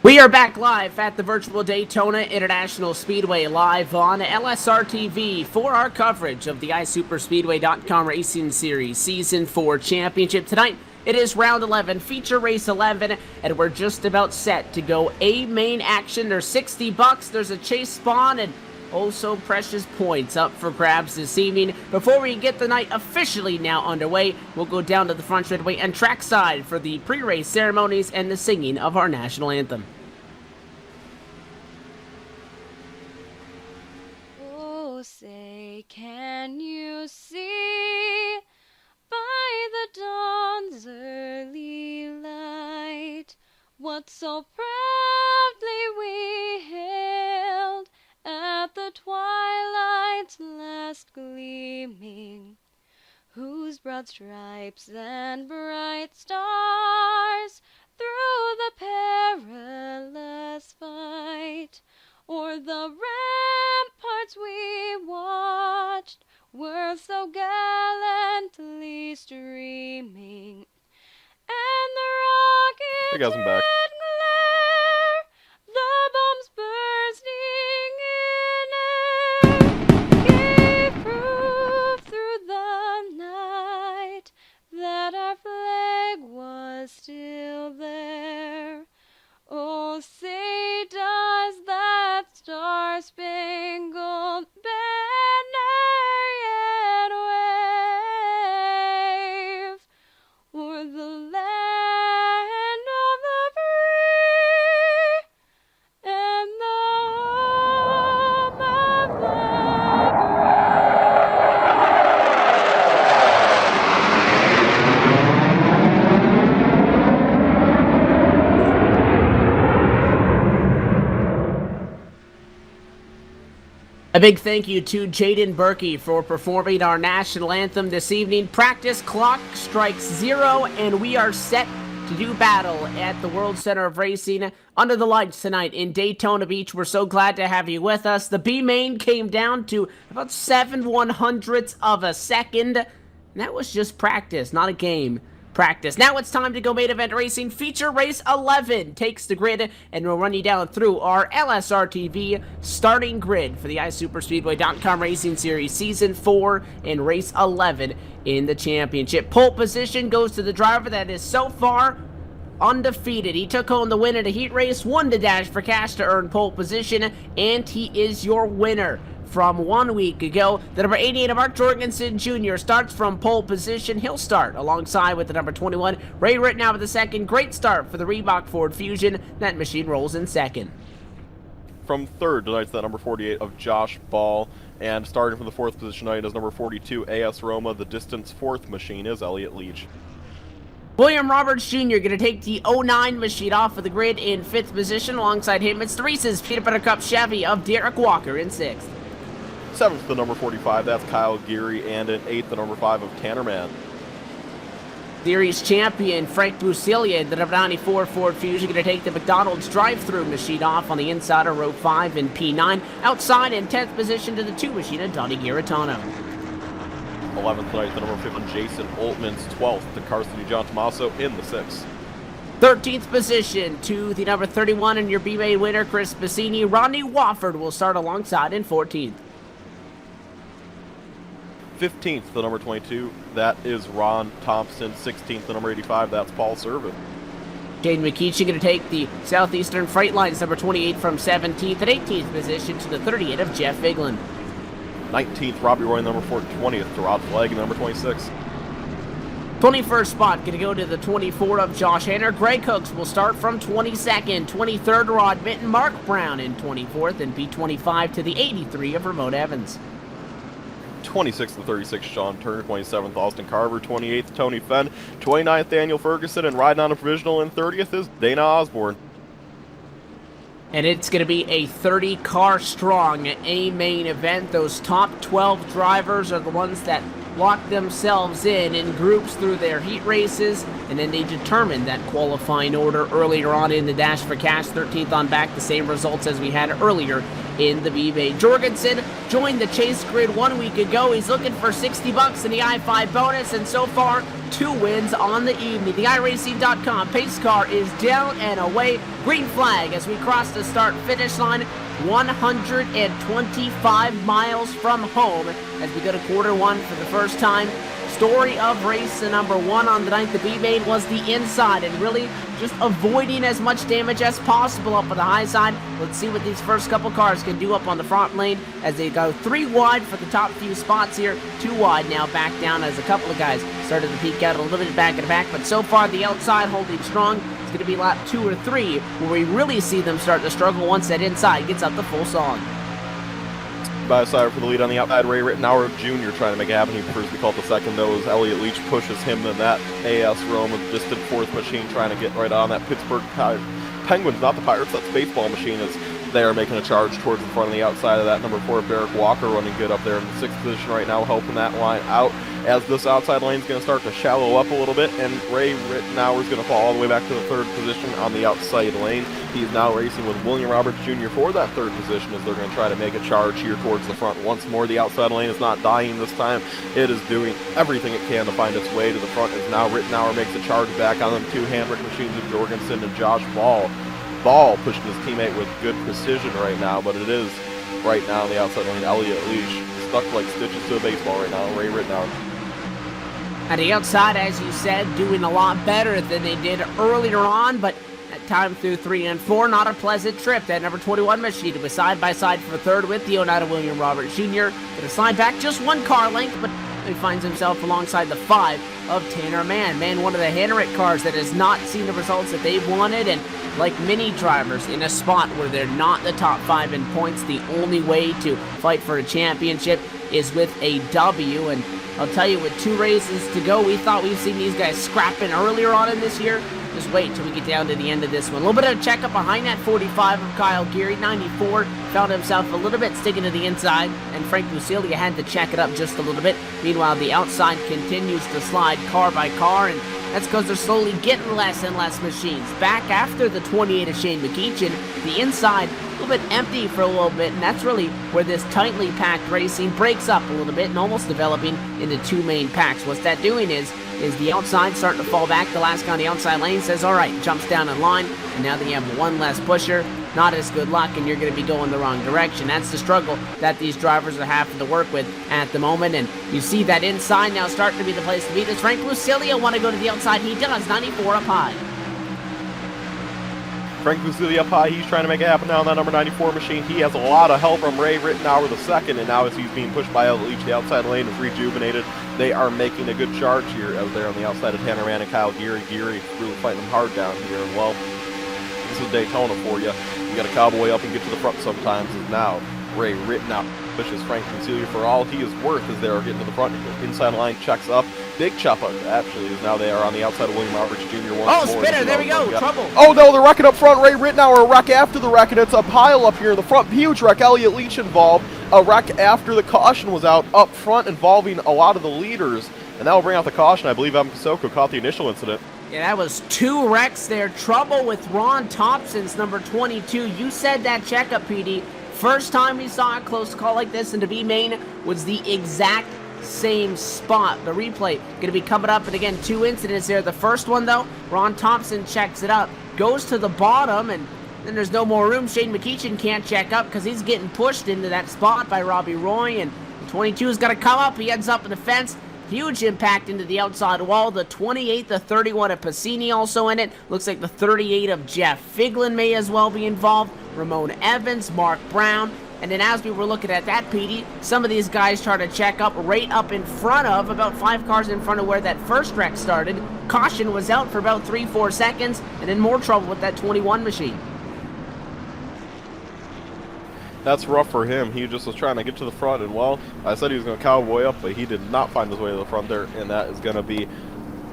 We are back live at the virtual Daytona International Speedway, live on LSRTV for our coverage of the iSuperspeedway.com Racing Series Season 4 Championship. Tonight, it is round 11, feature race 11, and we're just about set to go A main action. There's $60, there's a chase spawn, and also precious points up for grabs this evening. Before we get the night officially now underway, we'll go down to the front straightaway and trackside for the pre-race ceremonies and the singing of our national anthem. Oh, say, can you see by the dawn's early light what so proudly we hailed at the twilight's last gleaming, whose broad stripes and bright stars through the perilous fight o'er the ramparts we watched were so gallantly streaming, and the Hey rocket's guys, I'm back. red glare, the bombs bursting in air, gave proof through the night that our flag was still there. Oh, say does that star-spangled banner yet wave o'er the land of the free and the home of the A big thank you to Jaden Berkey for performing our national anthem this evening. Practice clock strikes 0, and we are set to do battle at the World Center of Racing under the lights tonight in Daytona Beach. We're so glad to have you with us. The B main came down to about 7/100ths of a second, and that was just practice, not a game. Practice. Now it's time to go main event racing. Feature race 11 takes the grid, and we'll run you down through our LSRTV starting grid for the iSuperspeedway.com Racing Series Season 4 and race 11 in the championship. Pole position goes to the driver that is so far undefeated. He took home the win in a heat race, won the Dash for Cash to earn pole position, and he is your winner. From 1 week ago, the number 88 of Mark Jorgensen Jr. starts from pole position. He'll start alongside with the number 21, Ray Rittenhouse with the second. Great start for the Reebok Ford Fusion. That machine rolls in second. From third tonight's that number 48 of Josh Ball, and starting from the fourth position tonight is number 42 AS Roma. The distance fourth machine is Elliott Leach. William Roberts Jr. going to take the 09 machine off of the grid in fifth position. Alongside him, it's the Reese's Peanut Butter Cup Chevy of Derek Walker in sixth. Seventh, the number 45, that's Kyle Geary, and in eighth, the number 5 of Tanner Mann. Series champion Frank Busilia, the number 94 Ford Fusion, going to take the McDonald's drive-through machine off on the inside of row 5 in P9. Outside in 10th position to the 2 machine of Donnie Garitano. 11th tonight, the number 15, Jason Oltman's 12th, to Carson John Tomaso in the 6th. 13th position to the number 31 and your B-Main winner, Chris Bassini. Rodney Wofford will start alongside in 14th. 15th, the number 22, that is Ron Thompson. 16th, the number 85, that's Paul Servin. Jaden McKeechee going to take the Southeastern Freight Lines number 28 from 17th and 18th position to the 38 of Jeff Vigeland. 19th, Robbie Roy, number 4, 20th to Rod Flagg, number 26. 21st spot going to go to the 24 of Josh Hanner. Greg Hooks will start from 22nd. 23rd, Rod Minton. Mark Brown in 24th, and P25 to the 83 of Ramon Evans. 26th and 36th, Sean Turner. 27th, Austin Carver. 28th, Tony Fenn. 29th, Daniel Ferguson. And riding on a provisional in 30th is Dana Osborne. And it's going to be a 30-car strong A-main event. Those top 12 drivers are the ones that lock themselves in groups through their heat races, and then they determine that qualifying order earlier on in the Dash for Cash. 13th on back, the same results as we had earlier in the B-Main. Jorgensen joined the chase grid 1 week ago. He's looking for $60 in the I-5 bonus, and so far, 2 wins on the evening. The iRacing.com pace car is down and away. Green flag as we cross the start-finish line. 125 miles from home as we go to quarter one for the first time. Story of race number 1 on the night. The B main was the inside and really just avoiding as much damage as possible up on the high side. Let's see what these first couple cars can do up on the front lane as they go 3 wide for the top few spots here. 2 wide now back down as a couple of guys started to peek out a little bit back and back, but so far the outside holding strong. It's going to be lap 2 or 3 where we really see them start to struggle once that inside gets up the full song. By side for the lead on the outside, Ray Rittenauer Jr. trying to make it happen. He prefers to be called the second, though, as Elliott Leach pushes him in that AS Rome with distant fourth machine, trying to get right on that Pittsburgh Penguins, not the Pirates, that's baseball machine, as they are making a charge towards the front of the outside of that. Number 4, Barrick Walker, running good up there in the 6th position right now, helping that line out, as this outside lane is going to start to shallow up a little bit, and Ray Rittenauer is going to fall all the way back to the 3rd position on the outside lane. He's now racing with William Roberts Jr. for that 3rd position as they're going to try to make a charge here towards the front once more. The outside lane is not dying this time. It is doing everything it can to find its way to the front, as now Rittenauer makes a charge back on them 2 Handrick machines of Jorgensen and Josh Ball. Ball pushing his teammate with good precision right now, but it is right now on the outside lane. Elliott Leach stuck like stitches to a baseball right now. Ray Rittenauer. At the outside, as you said, doing a lot better than they did earlier on, but that time through 3 and 4, not a pleasant trip. That number 21 machine was side by side for 3rd with the Oneida William Roberts Jr. Going to slide back just 1 car length, but he finds himself alongside the 5 of Tanner Mann. Mann, one of the Henrik cars that has not seen the results that they've wanted, and like many drivers in a spot where they're not the top 5 in points, the only way to fight for a championship is with a W. And I'll tell you, with 2 races to go, we thought we've seen these guys scrapping earlier on in this year. Just wait till we get down to the end of this one. A little bit of a checkup behind that 45 of Kyle Geary. 94 found himself a little bit sticking to the inside, and Frank Musilia had to check it up just a little bit. Meanwhile, the outside continues to slide car by car, and that's because they're slowly getting less and less machines. Back after the 28 of Shane McEachin, the inside a little bit empty for a little bit, and that's really where this tightly packed racing breaks up a little bit and almost developing into 2 main packs. What's that doing is the outside starting to fall back. The last guy on the outside lane says, all right, jumps down in line, and now that you have 1 less pusher, not as good luck, and you're going to be going the wrong direction. That's the struggle that these drivers are having to work with at the moment, and you see that inside now starting to be the place to be. Does Frank Musilia want to go to the outside? He does. 94 up high. Frank Musilia up high. He's trying to make it happen now on that number 94 machine. He has a lot of help from Ray Rittenauer the 2nd, and now as he's being pushed by Elliott Leach, the outside lane is rejuvenated. They are making a good charge here as they're on the outside of Tanner Mann and Kyle Geary. Geary really fighting them hard down here, and well, this is Daytona for you. You got to cowboy up and get to the front sometimes, and now Ray Rittenauer pushes Frank Musilia for all he is worth as they're getting to the front. Inside line checks up. Big chop up, actually, as now they are on the outside of William Roberts Jr. once more. Spinner, there we go, trouble. Oh no, they're wrecking up front. Ray Rittenauer, a wreck after the wreck, and it's a pile up here in the front. Huge wreck, Elliott Leach involved. A wreck after the caution was out up front involving a lot of the leaders, and that will bring out the caution. I believe Evan Pasoko caught the initial incident. Yeah, that was 2 wrecks there. Trouble with Ron Thompson's number 22. You said that checkup, PD. First time we saw a close call like this, and to be main was the exact same spot. The replay going to be coming up, and again, 2 incidents there. The first one, though, Ron Thompson checks it up, goes to the bottom, and then there's no more room. Shane McEachin can't check up because he's getting pushed into that spot by Robbie Roy, and the 22's got to come up. He ends up in the fence. Huge impact into the outside wall. The 28, the 31 of Pacini also in it. Looks like the 38 of Jeff Figlin may as well be involved. Ramon Evans, Mark Brown. And then as we were looking at that, PD, some of these guys try to check up right up in front of, about 5 cars in front of where that first wreck started. Caution was out for about 3-4 seconds, and then more trouble with that 21 machine. That's rough for him. He just was trying to get to the front, and well, I said he was going to cowboy up, but he did not find his way to the front there, and that is going to be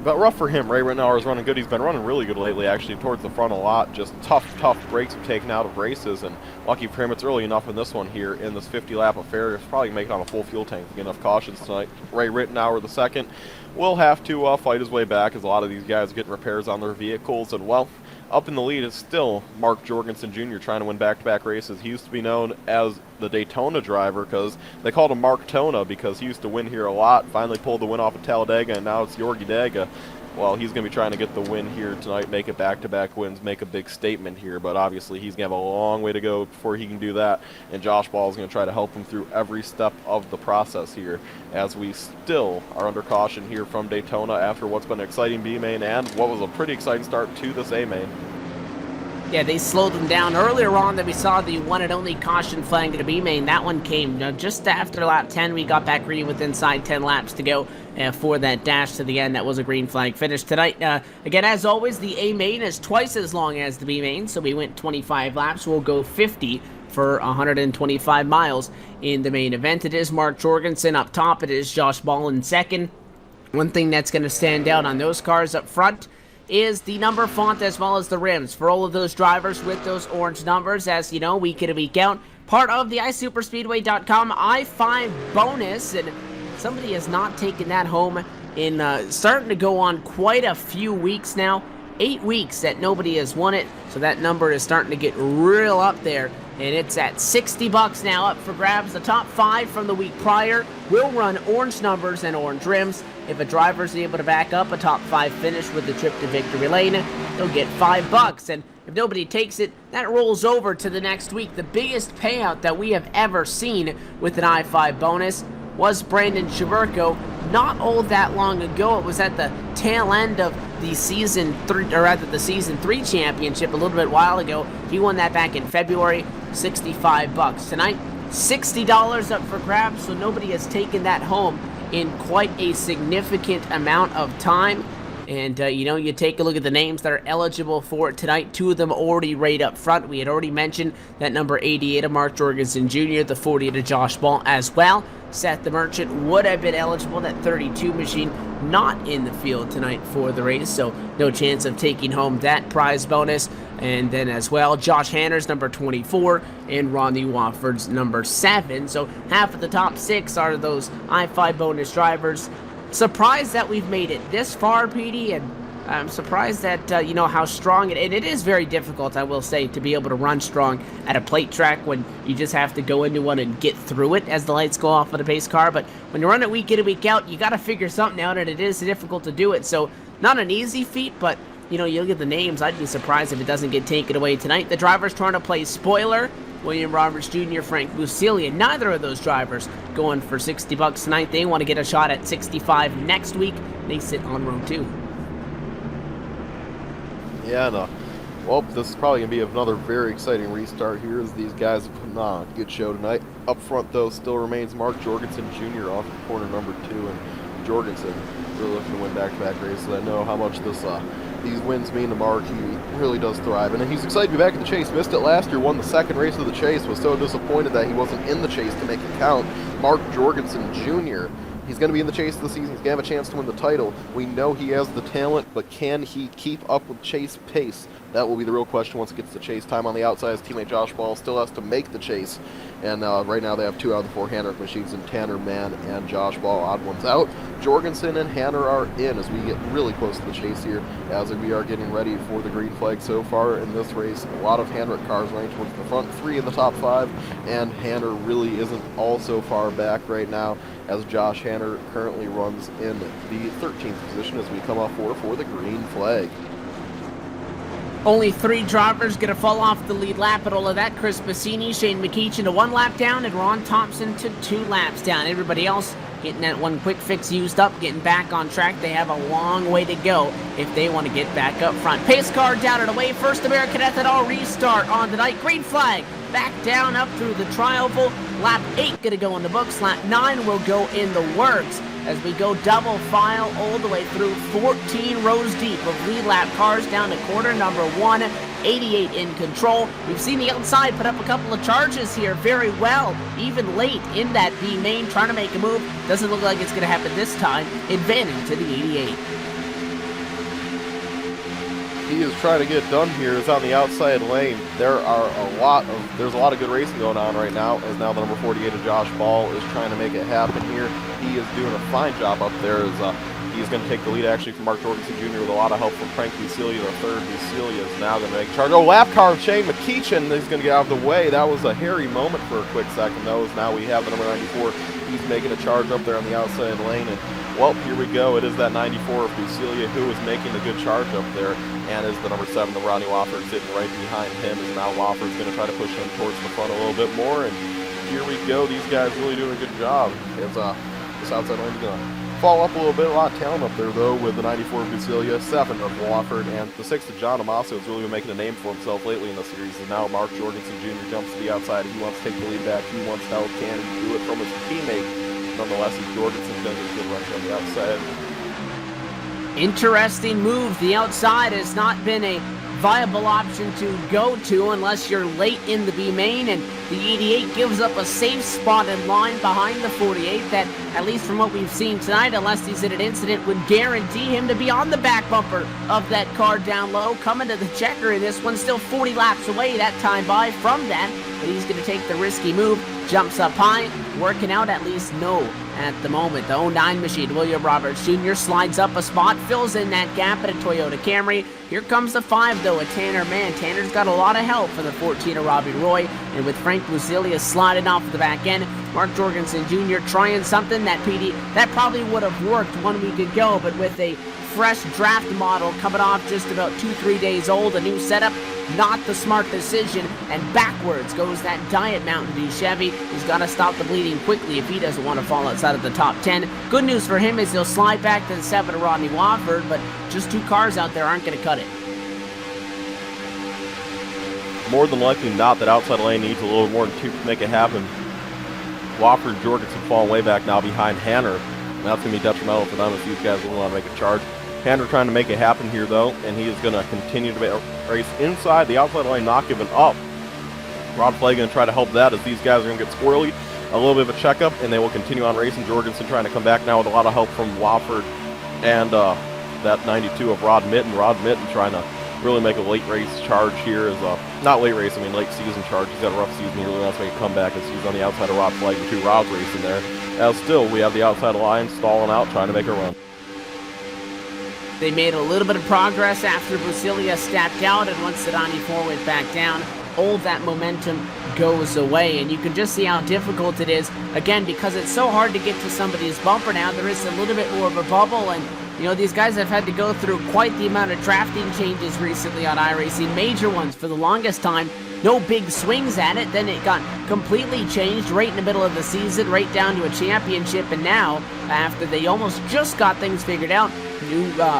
but rough for him. Ray Rittenauer is running good. He's been running really good lately, actually, towards the front a lot. Just tough breaks have taken out of races, and lucky for him, it's early enough in this one here in this 50-lap affair. He's probably making on a full fuel tank to get enough cautions tonight. Ray Rittenauer the 2nd will have to fight his way back, as a lot of these guys are getting repairs on their vehicles, and well, Up in the lead is still Mark Jorgensen Jr. trying to win back-to-back races. He used to be known as the Daytona driver because they called him Mark Tona because he used to win here a lot. Finally pulled the win off of Talladega, and now it's Yorgi Daga. Well, he's going to be trying to get the win here tonight, make it back-to-back wins, make a big statement here, but obviously he's going to have a long way to go before he can do that, and Josh Ball is going to try to help him through every step of the process here as we still are under caution here from Daytona after what's been an exciting B-main and what was a pretty exciting start to this A-main. Yeah, they slowed them down earlier on. That we saw the one and only caution flag to the B-main. That one came just after lap 10. We got back green with inside 10 laps to go for that dash to the end. That was a green flag finish tonight. Again, as always, the A-main is twice as long as the B-main, so we went 25 laps. We'll go 50 for 125 miles in the main event. It is Mark Jorgensen up top. It is Josh Ball in second. One thing that's going to stand out on those cars up front is the number font as well as the rims for all of those drivers with those orange numbers, as you know, week in and week out. Part of the iSuperspeedway.com i5 bonus, and somebody has not taken that home in starting to go on quite a few weeks now. 8 weeks that nobody has won it, so that number is starting to get real up there, and it's at $60 now up for grabs. The top 5 from the week prior will run orange numbers and orange rims. If a driver is able to back up a top 5 finish with the trip to victory lane, they'll get $5. And if nobody takes it, that rolls over to the next week. The biggest payout that we have ever seen with an i5 bonus was Brandon Shaburko not all that long ago. It was at the tail end of the season 3, or rather the season 3 championship a little bit while ago. He won that back in February, $65. Tonight, $60 up for grabs, so nobody has taken that home in quite a significant amount of time. And, you know, you take a look at the names that are eligible for it tonight. 2 of them already right up front. We had already mentioned that number 88 of Mark Jorgensen Jr., the 40 to Josh Ball as well. Seth the Merchant would have been eligible. That 32 machine not in the field tonight for the race, so no chance of taking home that prize bonus. And then as well, Josh Hanner's number 24 and Ronnie Wofford's number 7. So half of the top 6 are those i5 bonus drivers. Surprised that we've made it this far, PD, and I'm surprised that, you know, how strong and it is very difficult, I will say, to be able to run strong at a plate track when you just have to go into one and get through it as the lights go off of the pace car. But when you run it week in and week out, you got to figure something out, and it is difficult to do it. So not an easy feat, but, you know, you look at the names, I'd be surprised if it doesn't get taken away tonight. The drivers trying to play spoiler, William Roberts Jr., Frank Musilia. Neither of those drivers going for $60 tonight. They want to get a shot at 65 next week. They sit on row 2. Yeah, no. Well, this is probably going to be another very exciting restart here as these guys have put on a good show tonight. Up front, though, still remains Mark Jorgensen Jr. off of corner number 2, and Jorgensen really looking to win back-to-back races. I know how much these wins mean to Mark. He really does thrive, and he's excited to be back in the chase. Missed it last year, won the second race of the chase, was so disappointed that he wasn't in the chase to make it count. Mark Jorgensen Jr., he's going to be in the chase this season. He's going to have a chance to win the title. We know he has the talent, but can he keep up with Chase pace? That will be the real question once it gets to Chase time. On the outside, his teammate Josh Ball still has to make the chase. And right now they have 2 out of the 4 Hanner machines, and Tanner Mann and Josh Ball, odd ones out. Jorgensen and Hanner are in as we get really close to the chase here, as we are getting ready for the green flag. So far in this race, a lot of Hanner cars running towards the front, 3 in the top 5, and Hanner really isn't all so far back right now, as Josh Hanner currently runs in the 13th position as we come off for the green flag. Only 3 drivers going to fall off the lead lap at all of that. Chris Bassini, Shane McEachin to 1 lap down, and Ron Thompson to 2 laps down. Everybody else getting that one quick fix used up, getting back on track. They have a long way to go if they want to get back up front. Pace car down and away. First American Ethanol restart on the night. Green flag back down up through the tri-oval. Lap 8 going to go in the books. Lap 9 will go in the works as we go double file all the way through 14 rows deep of lead lap cars down to corner number 1. 88 in control. We've seen the outside put up a couple of charges here very well, even late in that B main, trying to make a move. Doesn't look like it's going to happen this time. Advantage to the 88. He is trying to get done here. Is on the outside lane. There's a lot of good racing going on right now, as now the number 48 of Josh Ball is trying to make it happen here. He is doing a fine job up there as He's going to take the lead actually from Mark Jorgensen Jr. with a lot of help from Frank Bucelia, the third. Bucelia is now going to make a charge. Oh, lap car of Shane McKeechin is going to get out of the way. That was a hairy moment for a quick second, though, as now we have the number 94. He's making a charge up there on the outside lane, and well, here we go. It is that 94 of Bucelia who is making a good charge up there, and is the number 7 of Rodney Wofford sitting right behind him, as now Wofford's going to try to push him towards the front a little bit more, and here we go. These guys really doing a good job. As this outside lane is going to fall up a little bit. A lot of talent up there, though, with the 94 of Bucelia, 7 of Wofford, and the 6 of John Amaso has really been making a name for himself lately in the series. And now Mark Jorgensen Jr. jumps to the outside. He wants to take the lead back. He wants to help Cannon do it from his teammate. Nonetheless, Jorgensen's going to get a good rush on the outside. Interesting move. The outside has not been a viable option to go to unless you're late in the B main, and the 88 gives up a safe spot in line behind the 48 that, at least from what we've seen tonight, unless he's in an incident, would guarantee him to be on the back bumper of that car down low, coming to the checker in this one, still 40 laps away that time by from that, but he's going to take the risky move, jumps up high, working out at least no at the moment. The 09 machine, William Roberts Jr. slides up a spot, fills in that gap at a Toyota Camry. Here comes the 5, though, a Tanner Mann. Tanner's got a lot of help for the 14 of Robbie Roy, and with Frank Bucelia sliding off the back end, Mark Jorgensen Jr. trying something that that probably would have worked 1 week ago, but with a fresh draft model coming off just about 2-3 days old, a new setup, not the smart decision, and backwards goes that Diet Mountain Dew Chevy. He's got to stop the bleeding quickly if he doesn't want to fall outside of the top 10. Good news for him is he'll slide back to the 7 of Rodney Wofford, but just 2 cars out there aren't going to cut it. More than likely not, that outside lane needs a little more than 2 to make it happen. Wofford and Jorgensen falling way back now behind Hanner. That's going to be detrimental for them if these guys really want to make a charge. Hanner trying to make it happen here, though, and he is going to continue to race inside the outside lane, not giving up. Rod Flay going to try to help that as these guys are going to get squirrely. A little bit of a checkup, and they will continue on racing. Jorgensen trying to come back now with a lot of help from Wofford and that 92 of Rod Mitten. Rod Mitten trying to really make a late race charge here. Not late race, I mean late season charge. He's got a rough season. He really wants to make a comeback as he's on the outside of Rod Flay with 2 Rods racing there. As still, we have the outside line stalling out, trying to make a run. They made a little bit of progress after Bucelia stepped out, and once the 94 went back down, all that momentum goes away, and you can just see how difficult it is, again, because it's so hard to get to somebody's bumper now. There is a little bit more of a bubble, and you know, these guys have had to go through quite the amount of drafting changes recently on iRacing, major ones for the longest time. No big swings at it, then it got completely changed right in the middle of the season, right down to a championship, and now, after they almost just got things figured out,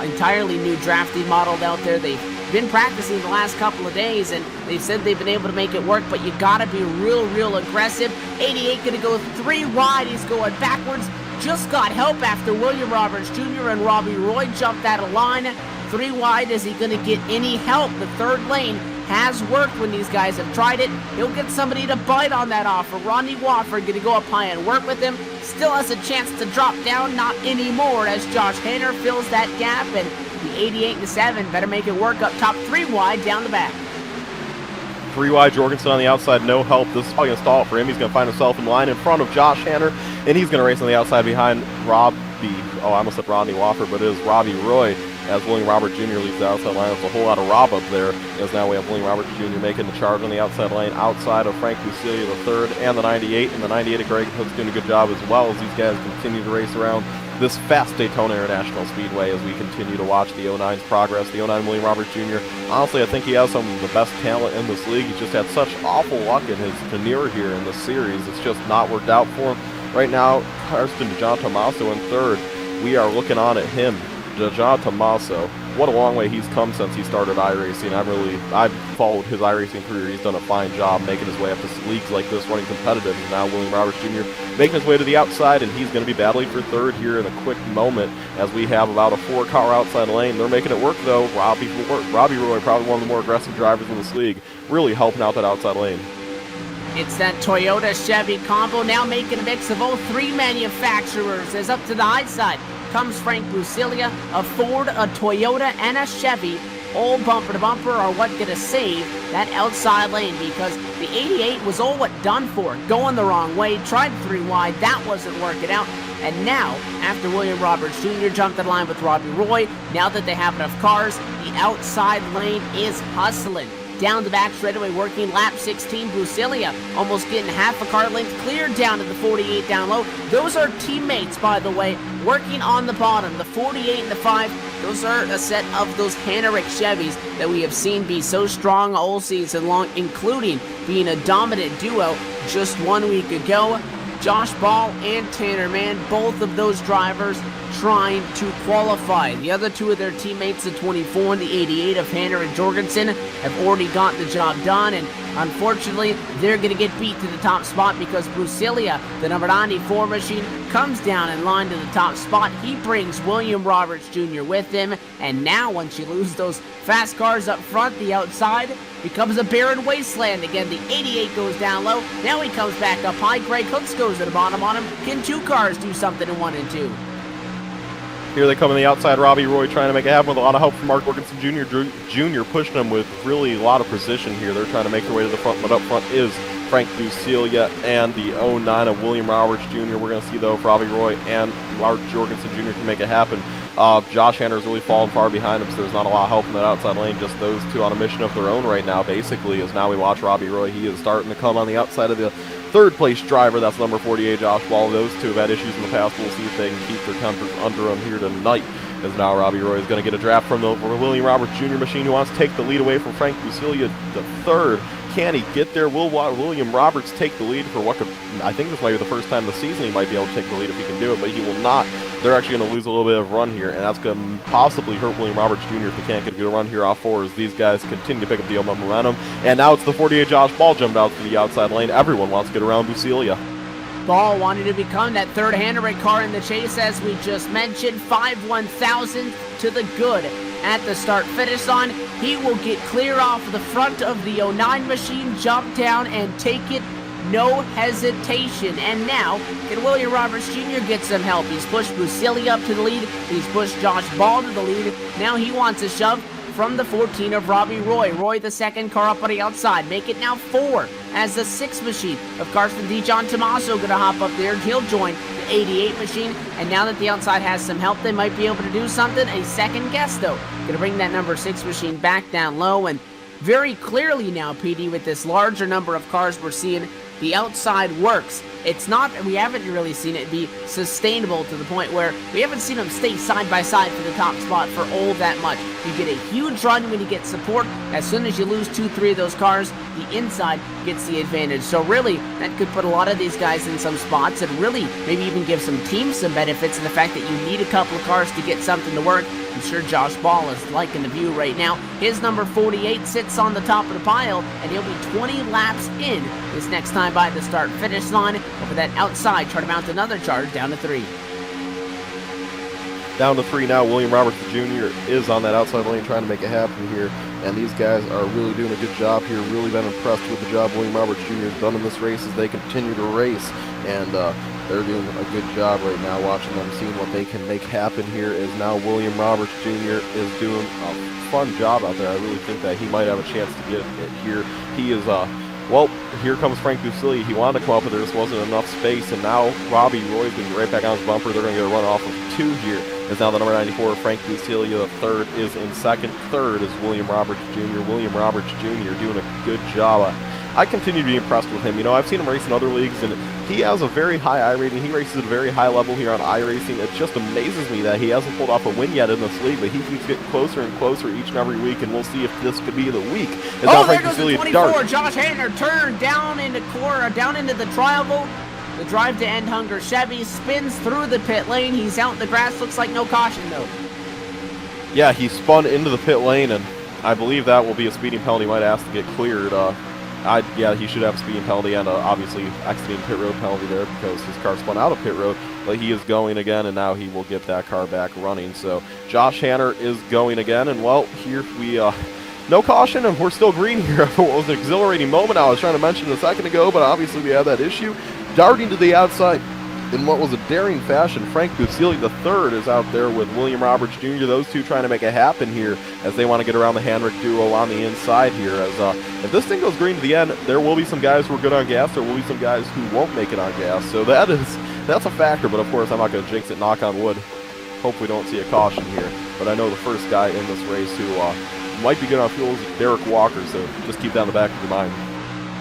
entirely new drafting model out there. They've been practicing the last couple of days, and they've said they've been able to make it work, but you gotta be real aggressive. 88 gonna go 3 wide, he's going backwards, just got help after William Roberts Jr. and Robbie Roy jumped out of line. 3 wide, is he gonna get any help? The 3rd lane has worked when these guys have tried it. He'll get somebody to bite on that offer. Rodney Wofford going to go up high and work with him. Still has a chance to drop down, not anymore, as Josh Hanner fills that gap, and the 88 and the 7 better make it work up top. 3 wide, down the back. 3 wide, Jorgensen on the outside, no help. This is probably going to stall it for him. He's going to find himself in line in front of Josh Hanner, and he's going to race on the outside behind I almost said Rodney Wofford, but it is Robbie Roy, as William Robert Jr. leads the outside line. There's a whole lot of Rob up there, as now we have William Robert Jr. making the charge on the outside lane outside of Frank Bucelia, the 3rd, and the 98, and the 98 of Greg Hook's doing a good job as well, as these guys continue to race around this fast Daytona International Speedway as we continue to watch the 09's progress. The 09 William Robert Jr., honestly, I think he has some of the best talent in this league. He's just had such awful luck in his tenure here in this series. It's just not worked out for him. Right now, Karsten DeJohn Tomaso in 3rd. We are looking on at him. DeJohn Tomaso, what a long way he's come since he started iRacing. I've followed his iRacing career. He's done a fine job making his way up to leagues like this, running competitive. And now William Roberts Jr. making his way to the outside, and he's going to be battling for 3rd here in a quick moment as we have about a 4-car outside lane. They're making it work, though. Robbie Roy, probably one of the more aggressive drivers in this league, really helping out that outside lane. It's that Toyota Chevy combo now making a mix of all 3 manufacturers. As up to the high side comes Frank Bucelia, a Ford, a Toyota, and a Chevy. All bumper to bumper are what going to save that outside lane, because the 88 was all but done for. Going the wrong way, tried 3 wide, that wasn't working out. And now, after William Roberts Jr. jumped in line with Robbie Roy, now that they have enough cars, the outside lane is hustling. Down the back straightaway, working lap 16, Bucilia almost getting half a car length clear down to the 48 down low. Those are teammates, by the way, working on the bottom. The 48 and the 5, those are a set of those Heinrich Chevys that we have seen be so strong all season long, including being a dominant duo just 1 week ago. Josh Ball and Tanner Mann, both of those drivers trying to qualify. The other two of their teammates, the 24 and the 88 of Hanner and Jorgensen, have already got the job done, and unfortunately, they're going to get beat to the top spot because Bucilia, the number 94 machine, comes down in line to the top spot. He brings William Roberts Jr. with him, and now once you lose those fast cars up front, the outside becomes a barren wasteland again. The 88 goes down low. Now he comes back up high. Greg Hooks goes to the bottom on him. Can two cars do something in 1 and 2? Here they come on the outside. Robbie Roy trying to make it happen with a lot of help from Mark Jorgensen Jr. Pushing them with really a lot of precision here. They're trying to make their way to the front, but up front is Frank Bucilia and the 09 of William Roberts Jr. We're going to see, though, if Robbie Roy and Mark Jorgensen Jr. can make it happen. Josh Hanner's really fallen far behind him, so there's not a lot of help in that outside lane. Just those two on a mission of their own right now, basically, as now we watch Robbie Roy. He is starting to come on the outside of the third-place driver. That's number 48, Josh Ball. Those two have had issues in the past. We'll see if they can keep their tempers under them here tonight, as now Robbie Roy is going to get a draft from the William Roberts Jr. machine, who wants to take the lead away from Frank Bucilia, the third. Can he get there? Will William Roberts take the lead for what could, I think this might be the first time this season he might be able to take the lead if he can do it, but he will not. They're actually going to lose a little bit of run here, and that's going to possibly hurt William Roberts Jr. if they can't get a good run here off 4 as these guys continue to pick up the momentum. And now it's the 48 Josh Ball jumped out to the outside lane. Everyone wants to get around Bucilia. Ball wanting to become that third Heinrich car in the chase, as we just mentioned. 5/1000 to the good at the start-finish line. He will get clear off the front of the 09 machine, jump down, and take it. No hesitation. And now, can William Roberts Jr. get some help? He's pushed Bucilia up to the lead. He's pushed Josh Ball to the lead. Now he wants a shove from the 14 of Robbie Roy. Roy, the second car up on the outside. Make it now 4 as the 6 machine of Carson John Tommaso going to hop up there. He'll join the 88 machine. And now that the outside has some help, they might be able to do something. A second guess, though. Going to bring that number 6 machine back down low. And very clearly now, PD, with this larger number of cars we're seeing, the outside works. It's not, we haven't really seen it be sustainable to the point where we haven't seen them stay side by side for the top spot for all that much. You get a huge run when you get support. As soon as you lose 2-3 of those cars, the inside gets the advantage. So really, that could put a lot of these guys in some spots and really maybe even give some teams some benefits in the fact that you need a couple of cars to get something to work. I'm sure Josh Ball is liking the view right now. His number 48 sits on the top of the pile, and he'll be 20 laps in this next time by the start-finish line. Over that outside, try to mount another charge down to 3. Down to 3 now. William Roberts Jr. is on that outside lane trying to make it happen here, and these guys are really doing a good job here. Really been impressed with the job William Roberts Jr. has done in this race as they continue to race, and they're doing a good job right now, watching them, seeing what they can make happen here, as now William Roberts Jr. is doing a fun job out there. I really think that he might have a chance to get it here. He is, well, here comes Frank Bucilia. He wanted to come up, but there just wasn't enough space, and now Robbie Roy's going to get right back on his bumper. They're going to get a run off of 2 here, as now the number 94, Frank Bucilia, the third, is in second. Third is William Roberts Jr. William Roberts Jr. doing a good job. I continue to be impressed with him. You know, I've seen him race in other leagues, and he has a very high I rating. He races at a very high level here on iRacing. It just amazes me that he hasn't pulled off a win yet in this league, but he keeps getting closer and closer each and every week, and we'll see if this could be the week. Oh, there goes the 24. Josh Hanner turned down into the triangle. The drive to end Hunger Chevy spins through the pit lane. He's out in the grass. Looks like no caution, though. Yeah, he spun into the pit lane, and I believe that will be a speeding penalty. He might ask to get cleared. Yeah, he should have a speeding penalty and obviously exiting pit road penalty there because his car spun out of pit road, but he is going again, and now he will get that car back running. So Josh Hanner is going again, and well, here we no caution, and we're still green here. It was an exhilarating moment I was trying to mention a second ago, but obviously we had that issue. Darting to the outside in what was a daring fashion, Frank Bucilia the third is out there with William Roberts Jr. Those two trying to make it happen here as they want to get around the Heinrich duo on the inside here. As if this thing goes green to the end, there will be some guys who are good on gas. There will be some guys who won't make it on gas. So that is that's a factor, but of course I'm not going to jinx it, knock on wood. Hope we don't see a caution here. But I know the first guy in this race who might be good on fuel is Derek Walker, so just keep that in the back of your mind.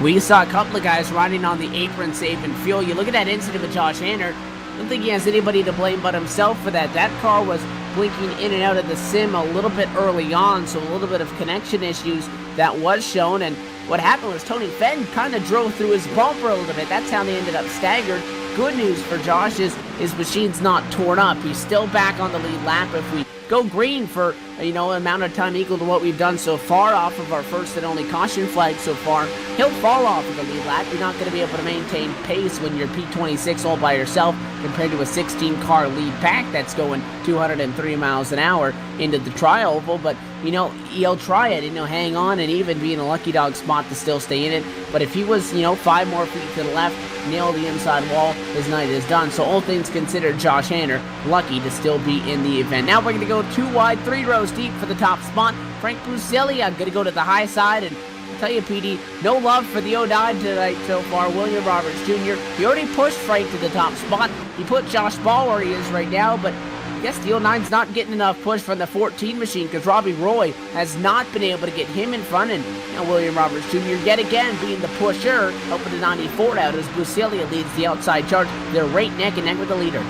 We saw a couple of guys riding on the apron saving fuel. You look at that incident with Josh Hanner, I don't think he has anybody to blame but himself for that. That car was blinking in and out of the sim a little bit early on, so a little bit of connection issues that was shown. And what happened was Tony Fenn kind of drove through his bumper a little bit. That's how they ended up staggered. Good news for Josh is his machine's not torn up. He's still back on the lead lap. If we go green for, an amount of time equal to what we've done so far off of our first and only caution flag so far, he'll fall off of the lead lap. You're not going to be able to maintain pace when you're P26 all by yourself compared to a 16-car lead pack that's going 203 miles an hour into the tri-oval. But, he'll try it, and he'll hang on and even be in a lucky dog spot to still stay in it. But if he was, 5 more feet to the left, nail the inside wall, his night is done. So all things considered, Josh Hanner lucky to still be in the event. Now we're going to go 2 wide, 3 rows deep for the top spot. Frank Busilia going to go to the high side, and I'll tell you, PD, no love for the 09 tonight so far. William Roberts Jr., he already pushed Frank to the top spot. He put Josh Ball where he is right now, but I guess the 09's not getting enough push from the 14 machine because Robbie Roy has not been able to get him in front, and William Roberts Jr. yet again being the pusher, helping the 94 out as Busilia leads the outside charge. They're right neck and neck with the leader.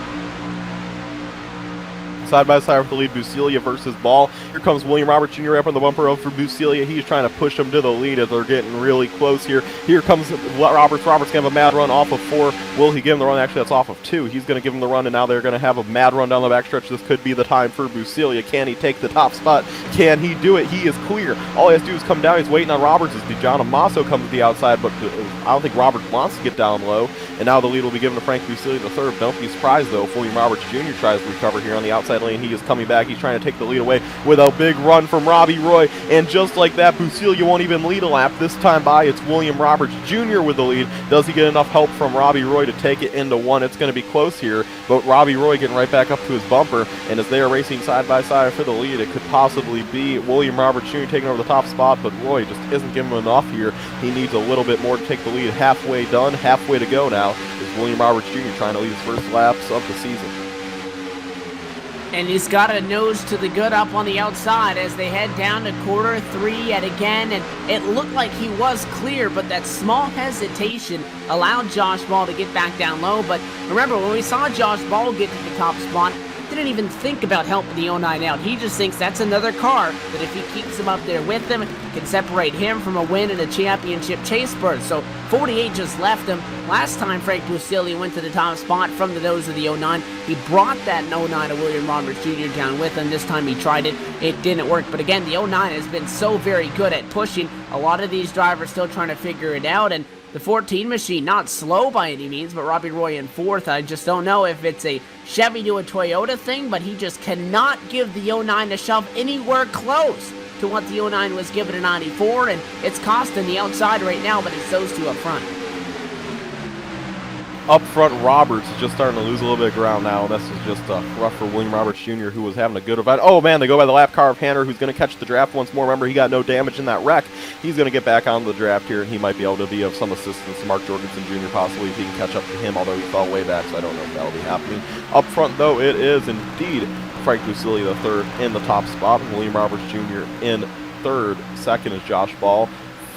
Side by side with the lead, Busilia versus Ball. Here comes William Roberts Jr. up on the bumper over for Busilia. He's trying to push him to the lead as they're getting really close here. Here comes Roberts. Roberts going to have a mad run off of 4. Will he give him the run? Actually, that's off of 2. He's going to give him the run, and now they're going to have a mad run down the backstretch. This could be the time for Busilia. Can he take the top spot? Can he do it? He is clear. All he has to do is come down. He's waiting on Roberts as Dijon Amasso comes to the outside, but I don't think Roberts wants to get down low. And now the lead will be given to Frank Busilia the third. Don't be surprised, though, if William Roberts Jr. tries to recover here on the outside lane. He is coming back. He's trying to take the lead away with a big run from Robbie Roy. And just like that, Busilia won't even lead a lap. This time by, it's William Roberts Jr. with the lead. Does he get enough help from Robbie Roy to take it into 1? It's going to be close here, but Robbie Roy getting right back up to his bumper. And as they are racing side by side for the lead, it could possibly be William Roberts Jr. taking over the top spot, but Roy just isn't giving him enough here. He needs a little bit more to take the lead. Halfway done, halfway to go now. Is William Roberts Jr. trying to lead his first laps of the season. And he's got a nose to the good up on the outside as they head down to quarter 3 yet again. And it looked like he was clear, but that small hesitation allowed Josh Ball to get back down low. But remember, when we saw Josh Ball get to the top spot, didn't even think about helping the 09 out. He just thinks that's another car that if he keeps him up there with him, can separate him from a win in a championship chase spurt. So 48 just left him. Last time Frank Busilia went to the top spot from the nose of the 09, he brought that 09 to William Roberts Jr. down with him. This time he tried it. It didn't work. But again, the 09 has been so very good at pushing. A lot of these drivers still trying to figure it out. And the 14 machine, not slow by any means, but Robbie Roy in 4th. I just don't know if it's a Chevy to a Toyota thing, but he just cannot give the 09 a shove anywhere close to what the 09 was given a 94, and it's costing the outside right now, but it's those two up front. Up front, Roberts is just starting to lose a little bit of ground now, and this is just rough for William Roberts Jr., who was having a good event. Oh, man, they go by the lap car of Hanner, who's going to catch the draft once more. Remember, he got no damage in that wreck. He's going to get back on the draft here, and he might be able to be of some assistance to Mark Jorgensen Jr., possibly, if he can catch up to him, although he fell way back, so I don't know if that'll be happening. Up front, though, it is indeed Frank Busilia the third in the top spot, William Roberts Jr. in third. Second is Josh Ball.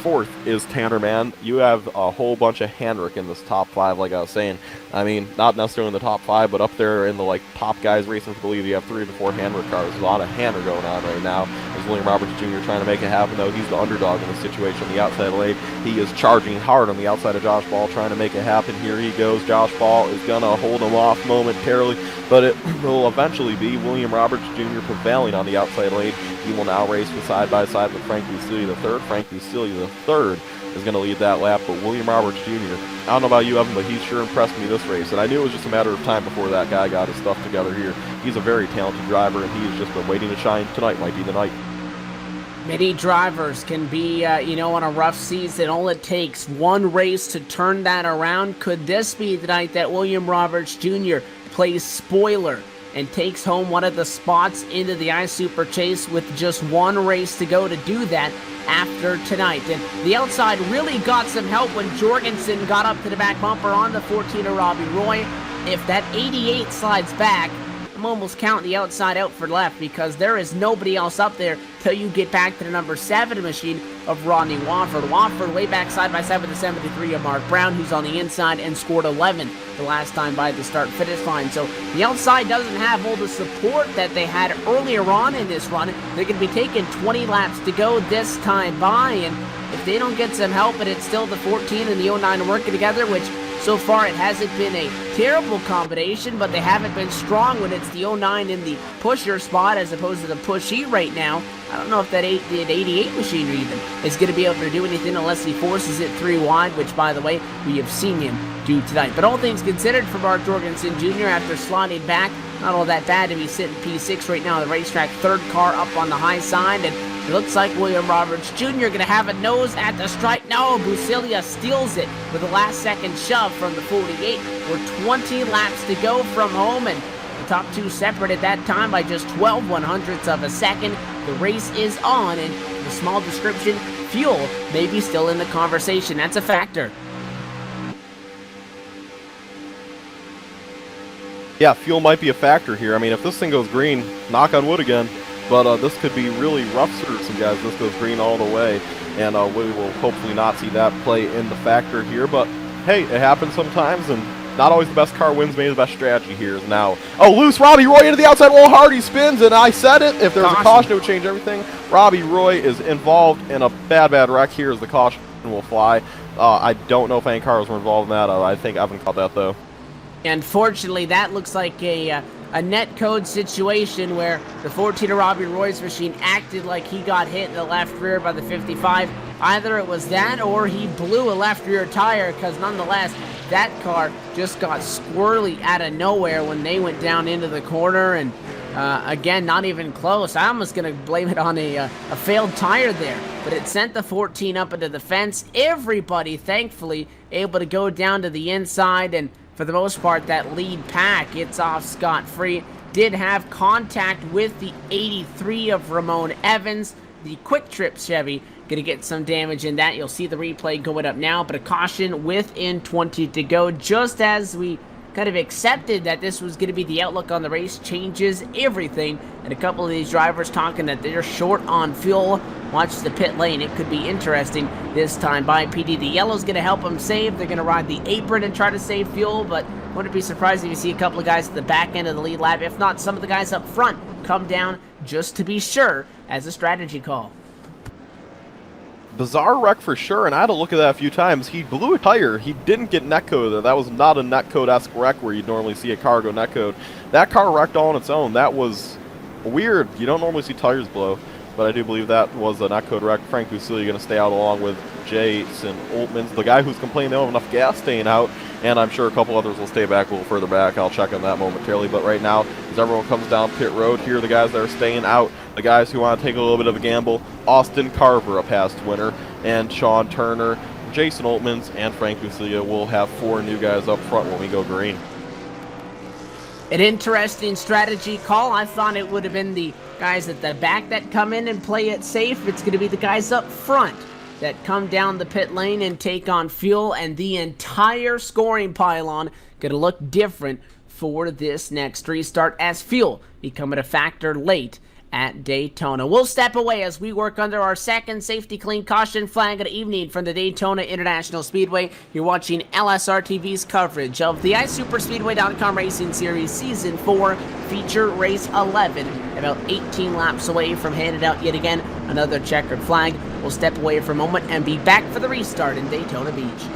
4th is Tanner Mann. You have a whole bunch of Hendrick in this top 5, like I was saying. I mean, not necessarily in the top 5, but up there in the top guys racing for the lead. You have 3 of the 4 Hendrick cars. There's a lot of Hanner going on right now. There's William Roberts Jr. trying to make it happen, though. He's the underdog in this situation on the outside lane. He is charging hard on the outside of Josh Ball, trying to make it happen. Here he goes. Josh Ball is going to hold him off momentarily, but it will eventually be William Roberts Jr. prevailing on the outside lane. He will now race with side by side with Frank Busilia the third. Frank Busilia the third is going to lead that lap, but William Roberts Jr., I don't know about you, Evan, but he sure impressed me this race, and I knew it was just a matter of time before that guy got his stuff together here. He's a very talented driver, and he has just been waiting to shine. Tonight might be the night. Many drivers can be, on a rough season. All it takes one race to turn that around. Could this be the night that William Roberts Jr. plays spoiler and takes home one of the spots into the iSuper Chase with just one race to go to do that after tonight? And the outside really got some help when Jorgensen got up to the back bumper on the 14 of Robbie Roy. if that 88 slides back, I'm almost counting the outside out for left because there is nobody else up there till you get back to the number 7 machine of Rodney Wofford. Wofford way back side by side with the 73 of Mark Brown, who's on the inside and scored 11 the last time by the start-finish line. So the outside doesn't have all the support that they had earlier on in this run. They're going to be taking 20 laps to go this time by, and if they don't get some help, and it's still the 14 and the 09 working together, which so far it hasn't been a terrible combination, but they haven't been strong when it's the 09 in the pusher spot as opposed to the pushy right now. I don't know if that 88 machine even is going to be able to do anything unless he forces it 3 wide, which, by the way, we have seen him do tonight. But all things considered for Mark Jorgensen Jr. after sliding back, not all that bad to be sitting P6 right now on the racetrack. Third car up on the high side, and it looks like William Roberts Jr. going to have a nose at the stripe. No, Busilia steals it with a last-second shove from the 48. We're 20 laps to go from home, and the top 2 separate at that time by just 12 100ths of a second. The race is on, and the small description, fuel may be still in the conversation. That's a factor. Yeah, fuel might be a factor here. I mean, if this thing goes green, knock on wood again, but this could be really rough for some guys. This goes green all the way, and we will hopefully not see that play in the factor here. But hey, it happens sometimes, and not always the best car wins. Maybe the best strategy here is now. Oh, loose Robbie Roy into the outside wall. Hardy spins, and I said it. If there was a caution, it would change everything. Robbie Roy is involved in a bad wreck here as the caution will fly. I don't know if any cars were involved in that. I think Evan caught that, though. Unfortunately, that looks like a net code situation where the 14 of Robbie Roy's machine acted like he got hit in the left rear by the 55. Either it was that or he blew a left rear tire, because nonetheless, that car just got squirrely out of nowhere when they went down into the corner, and again, not even close. I'm almost going to blame it on a failed tire there, but it sent the 14 up into the fence. Everybody, thankfully, able to go down to the inside, and for the most part, that lead pack, it's off scot-free. Did have contact with the 83 of Ramon Evans. The Quick Trip Chevy gonna get some damage in that. You'll see the replay going up now, but a caution within 20 to go. Just as we kind of accepted that this was gonna be the outlook on the race, changes everything. And a couple of these drivers talking that they're short on fuel. Watch the pit lane. It could be interesting this time by PD. The yellow's going to help them save. They're going to ride the apron and try to save fuel, but wouldn't be surprised if you see a couple of guys at the back end of the lead lap. If not, some of the guys up front come down just to be sure as a strategy call. Bizarre wreck for sure, and I had to look at that a few times. He blew a tire. He didn't get netcode there. That was not a netcode-esque wreck where you'd normally see a car go netcode. That car wrecked all on its own. That was weird. You don't normally see tires blow, but I do believe that was a netcode wreck. Frank Busilia going to stay out along with Jason Oltmans, the guy who's complaining they don't have enough gas staying out, and I'm sure a couple others will stay back a little further back. I'll check on that momentarily, but right now, as everyone comes down pit road, here are the guys that are staying out. The guys who want to take a little bit of a gamble: Austin Carver, a past winner, and Sean Turner, Jason Oltmans, and Frank Busilia will have 4 new guys up front when we go green. An interesting strategy call. I thought it would have been the guys at the back that come in and play it safe. It's going to be the guys up front that come down the pit lane and take on fuel, and the entire scoring pylon going to look different for this next restart as fuel becoming a factor late at Daytona. We'll step away as we work under our second safety clean caution flag of the evening from the Daytona International Speedway. You're watching LSRTV's coverage of the iSuperspeedway.com Racing Series Season 4 Feature Race 11. About 18 laps away from handing out yet again another checkered flag. We'll step away for a moment and be back for the restart in Daytona Beach.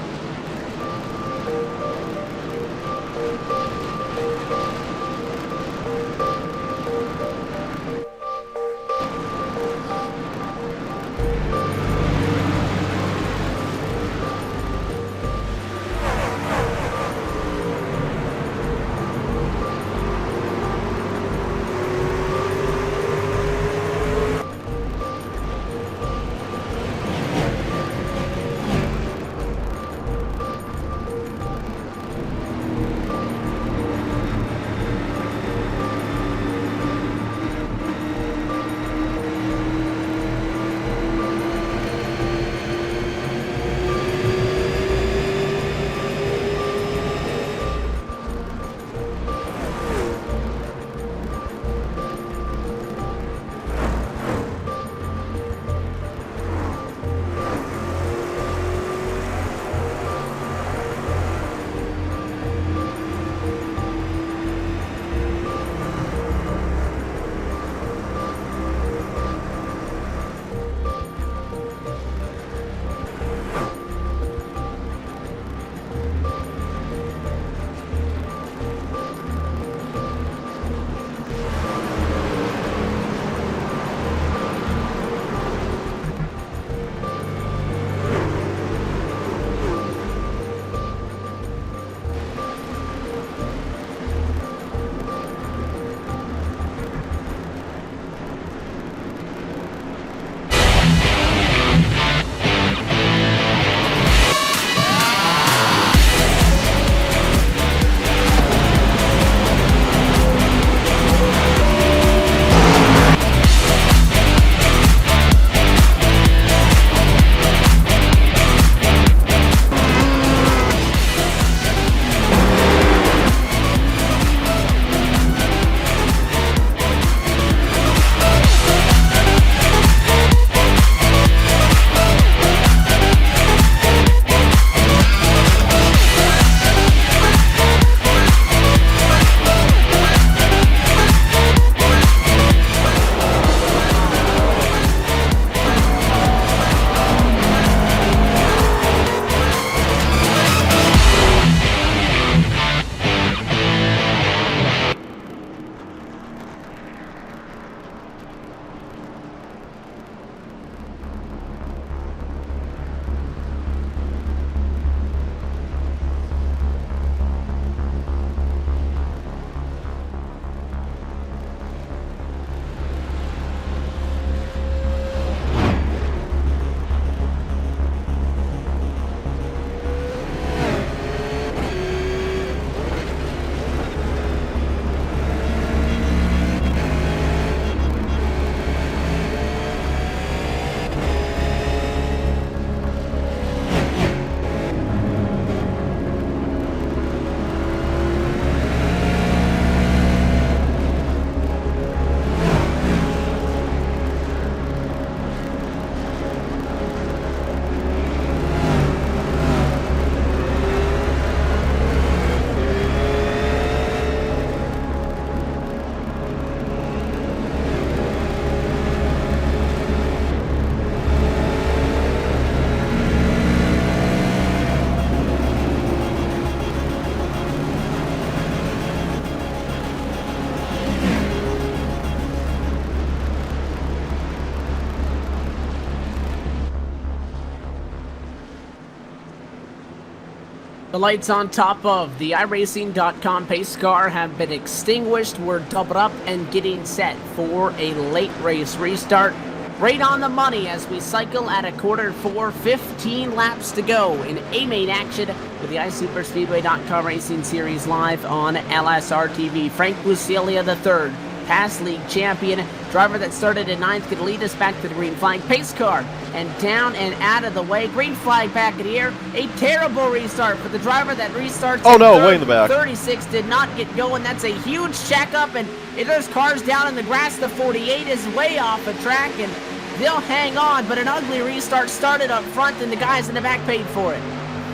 The lights on top of the iRacing.com pace car have been extinguished. We're doubled up and getting set for a late race restart. Right on the money as we cycle at 1/4 15 laps to go in A-main action with the iSuperspeedway.com Racing Series live on LSRTV. Frank Busilia III, past league champion, driver that started in 9th, could lead us back to the green flag. Pace car and down and out of the way. Green flag back in the air. A terrible restart for the driver that restarts. Oh no, third. way in the back. 36 did not get going. That's a huge checkup, and if there's cars down in the grass, the 48 is way off the track, and they'll hang on, but an ugly restart started up front, and the guys in the back paid for it.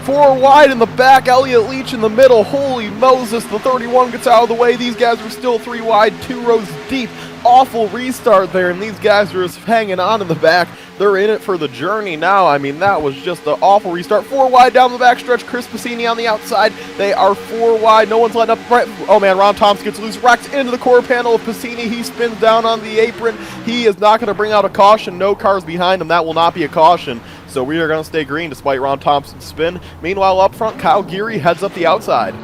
4 wide in the back, Elliott Leach in the middle. Holy Moses, the 31 gets out of the way. These guys are still 3 wide, 2 rows deep. Awful restart there, and these guys are just hanging on in the back. They're in it for the journey now. I mean, that was just an awful restart. 4 wide down the back stretch. Chris Piscini on the outside. They are 4 wide. No one's letting up. Right. Oh, man, Ron Thompson gets loose. Wrecked into the core panel of Piscini. He spins down on the apron. He is not going to bring out a caution. No cars behind him. That will not be a caution. So we are going to stay green despite Ron Thompson's spin. Meanwhile, up front, Kyle Geary heads up the outside.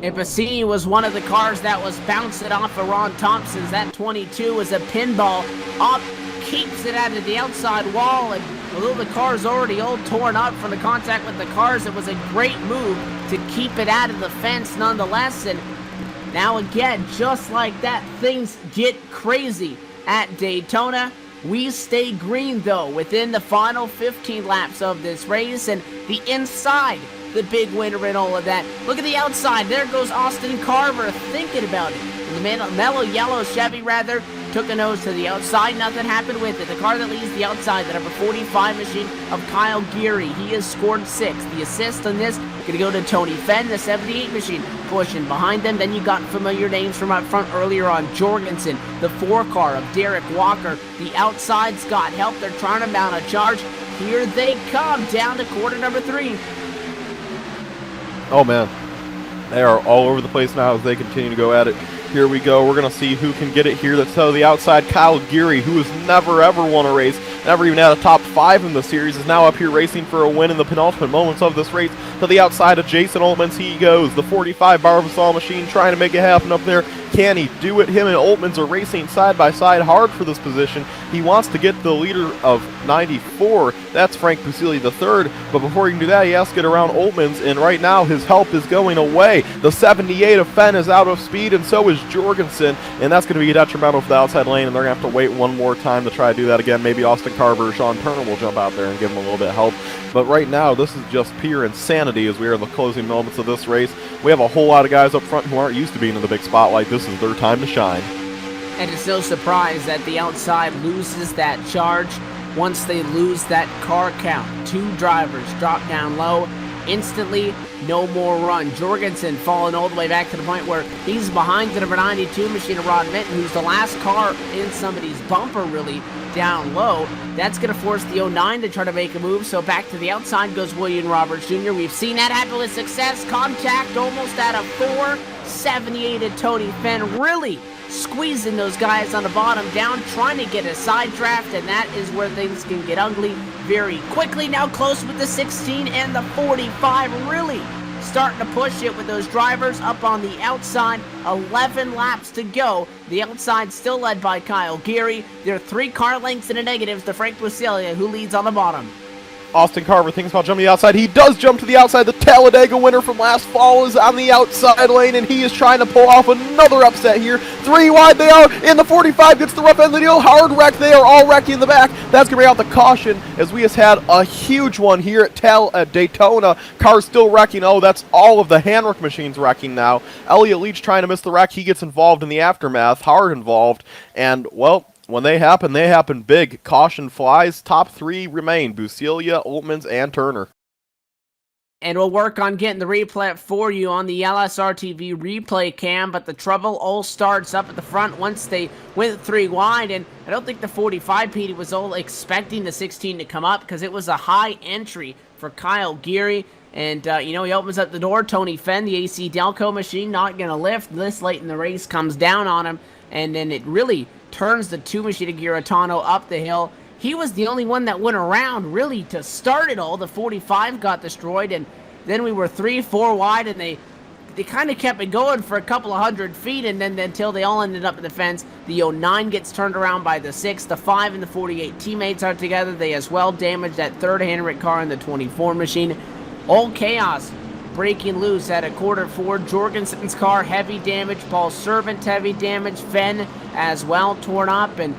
And Piscini was one of the cars that was bouncing off of Ron Thompson's. That 22 was a pinball up, keeps it out of the outside wall, and although the car's already all torn up from the contact with the cars, it was a great move to keep it out of the fence nonetheless. And now again, just like that, things get crazy at Daytona. We stay green though within the final 15 laps of this race, and the inside, the big winner in all of that. Look at the outside. There goes Austin Carver thinking about it. The mellow yellow Chevy, rather, took a nose to the outside. Nothing happened with it. The car that leads the outside, the number 45 machine of Kyle Geary. He has scored 6. The assist on this going to go to Tony Fenn, the 78 machine, pushing behind them. Then you got familiar names from up front earlier on. Jorgensen, the 4 car of Derek Walker. The outside's got help. They're trying to mount a charge. Here they come down to quarter number 3. Oh, man. They are all over the place now as they continue to go at it. Here we go. We're going to see who can get it here. That's to the outside. Kyle Geary, who has never, ever won a race, never even had a top 5 in the series, is now up here racing for a win in the penultimate moments of this race. To the outside of Jason Oltmans, he goes. The 45 Barbasol machine trying to make it happen up there. Can he do it? Him and Oltmans are racing side by side hard for this position. He wants to get the leader of 94. That's Frank Busilia III. But before he can do that, he has to get around Oltmans, and right now his help is going away. The 78 of Fenn is out of speed, and so is Jorgensen, and that's going to be detrimental for the outside lane, and they're going to have to wait one more time to try to do that again. Maybe Austin Carver or Sean Turner will jump out there and give him a little bit of help. But right now, this is just pure insanity as we are in the closing moments of this race. We have a whole lot of guys up front who aren't used to being in the big spotlight. This is their time to shine. And it's no surprise that the outside loses that charge once they lose that car count. 2 drivers drop down low. Instantly, no more run. Jorgensen falling all the way back to the point where he's behind the number 92 machine of Rod Minton, who's the last car in somebody's bumper, really, down low. That's going to force the 09 to try to make a move, so back to the outside goes William Roberts Jr. We've seen that happen with success. Contact almost at a 4. 78 at Tony Fenn, really squeezing those guys on the bottom down, trying to get a side draft, and that is where things can get ugly very quickly. Now close with the 16 and the 45, really starting to push it with those drivers up on the outside. 11 laps to go. The outside still led by Kyle Geary. There are 3 car lengths and a negative to Frank Busilia, who leads on the bottom. Austin Carver thinks about jumping to the outside. He does jump to the outside. The Talladega winner from last fall is on the outside lane, and he is trying to pull off another upset here. 3 wide they are, in the 45 gets the rough end of the deal. Hard wreck. They are all wrecking in the back. That's going to bring out the caution, as we have had a huge one here at Daytona. Cars still wrecking. Oh, that's all of the handwork machines wrecking now. Elliott Leach trying to miss the wreck. He gets involved in the aftermath, hard involved, and, well, when they happen big. Caution flies. Top 3 remain: Busilia, Oltmans, and Turner. And we'll work on getting the replay for you on the LSRTV replay cam, but the trouble all starts up at the front once they went 3 wide, and I don't think the 45 Petey was all expecting the 16 to come up, because it was a high entry for Kyle Geary. And, he opens up the door. Tony Fenn, the AC Delco machine, not going to lift. This late in the race comes down on him, and then it really turns the 2 machine of Giratano up the hill. He was the only one that went around, really, to start it all. The 45 got destroyed, and Then we were 3-4 wide, and they kind of kept it going for a couple of 100 feet, and then until they all ended up in the fence. The 09 gets turned around by the 6. The 5 and the 48 teammates are together. They as well damage that third handwritten car in the 24 machine. All chaos breaking loose at a quarter 4. Jorgensen's car, heavy damage. Paul Servant, heavy damage. Fenn as well, torn up. And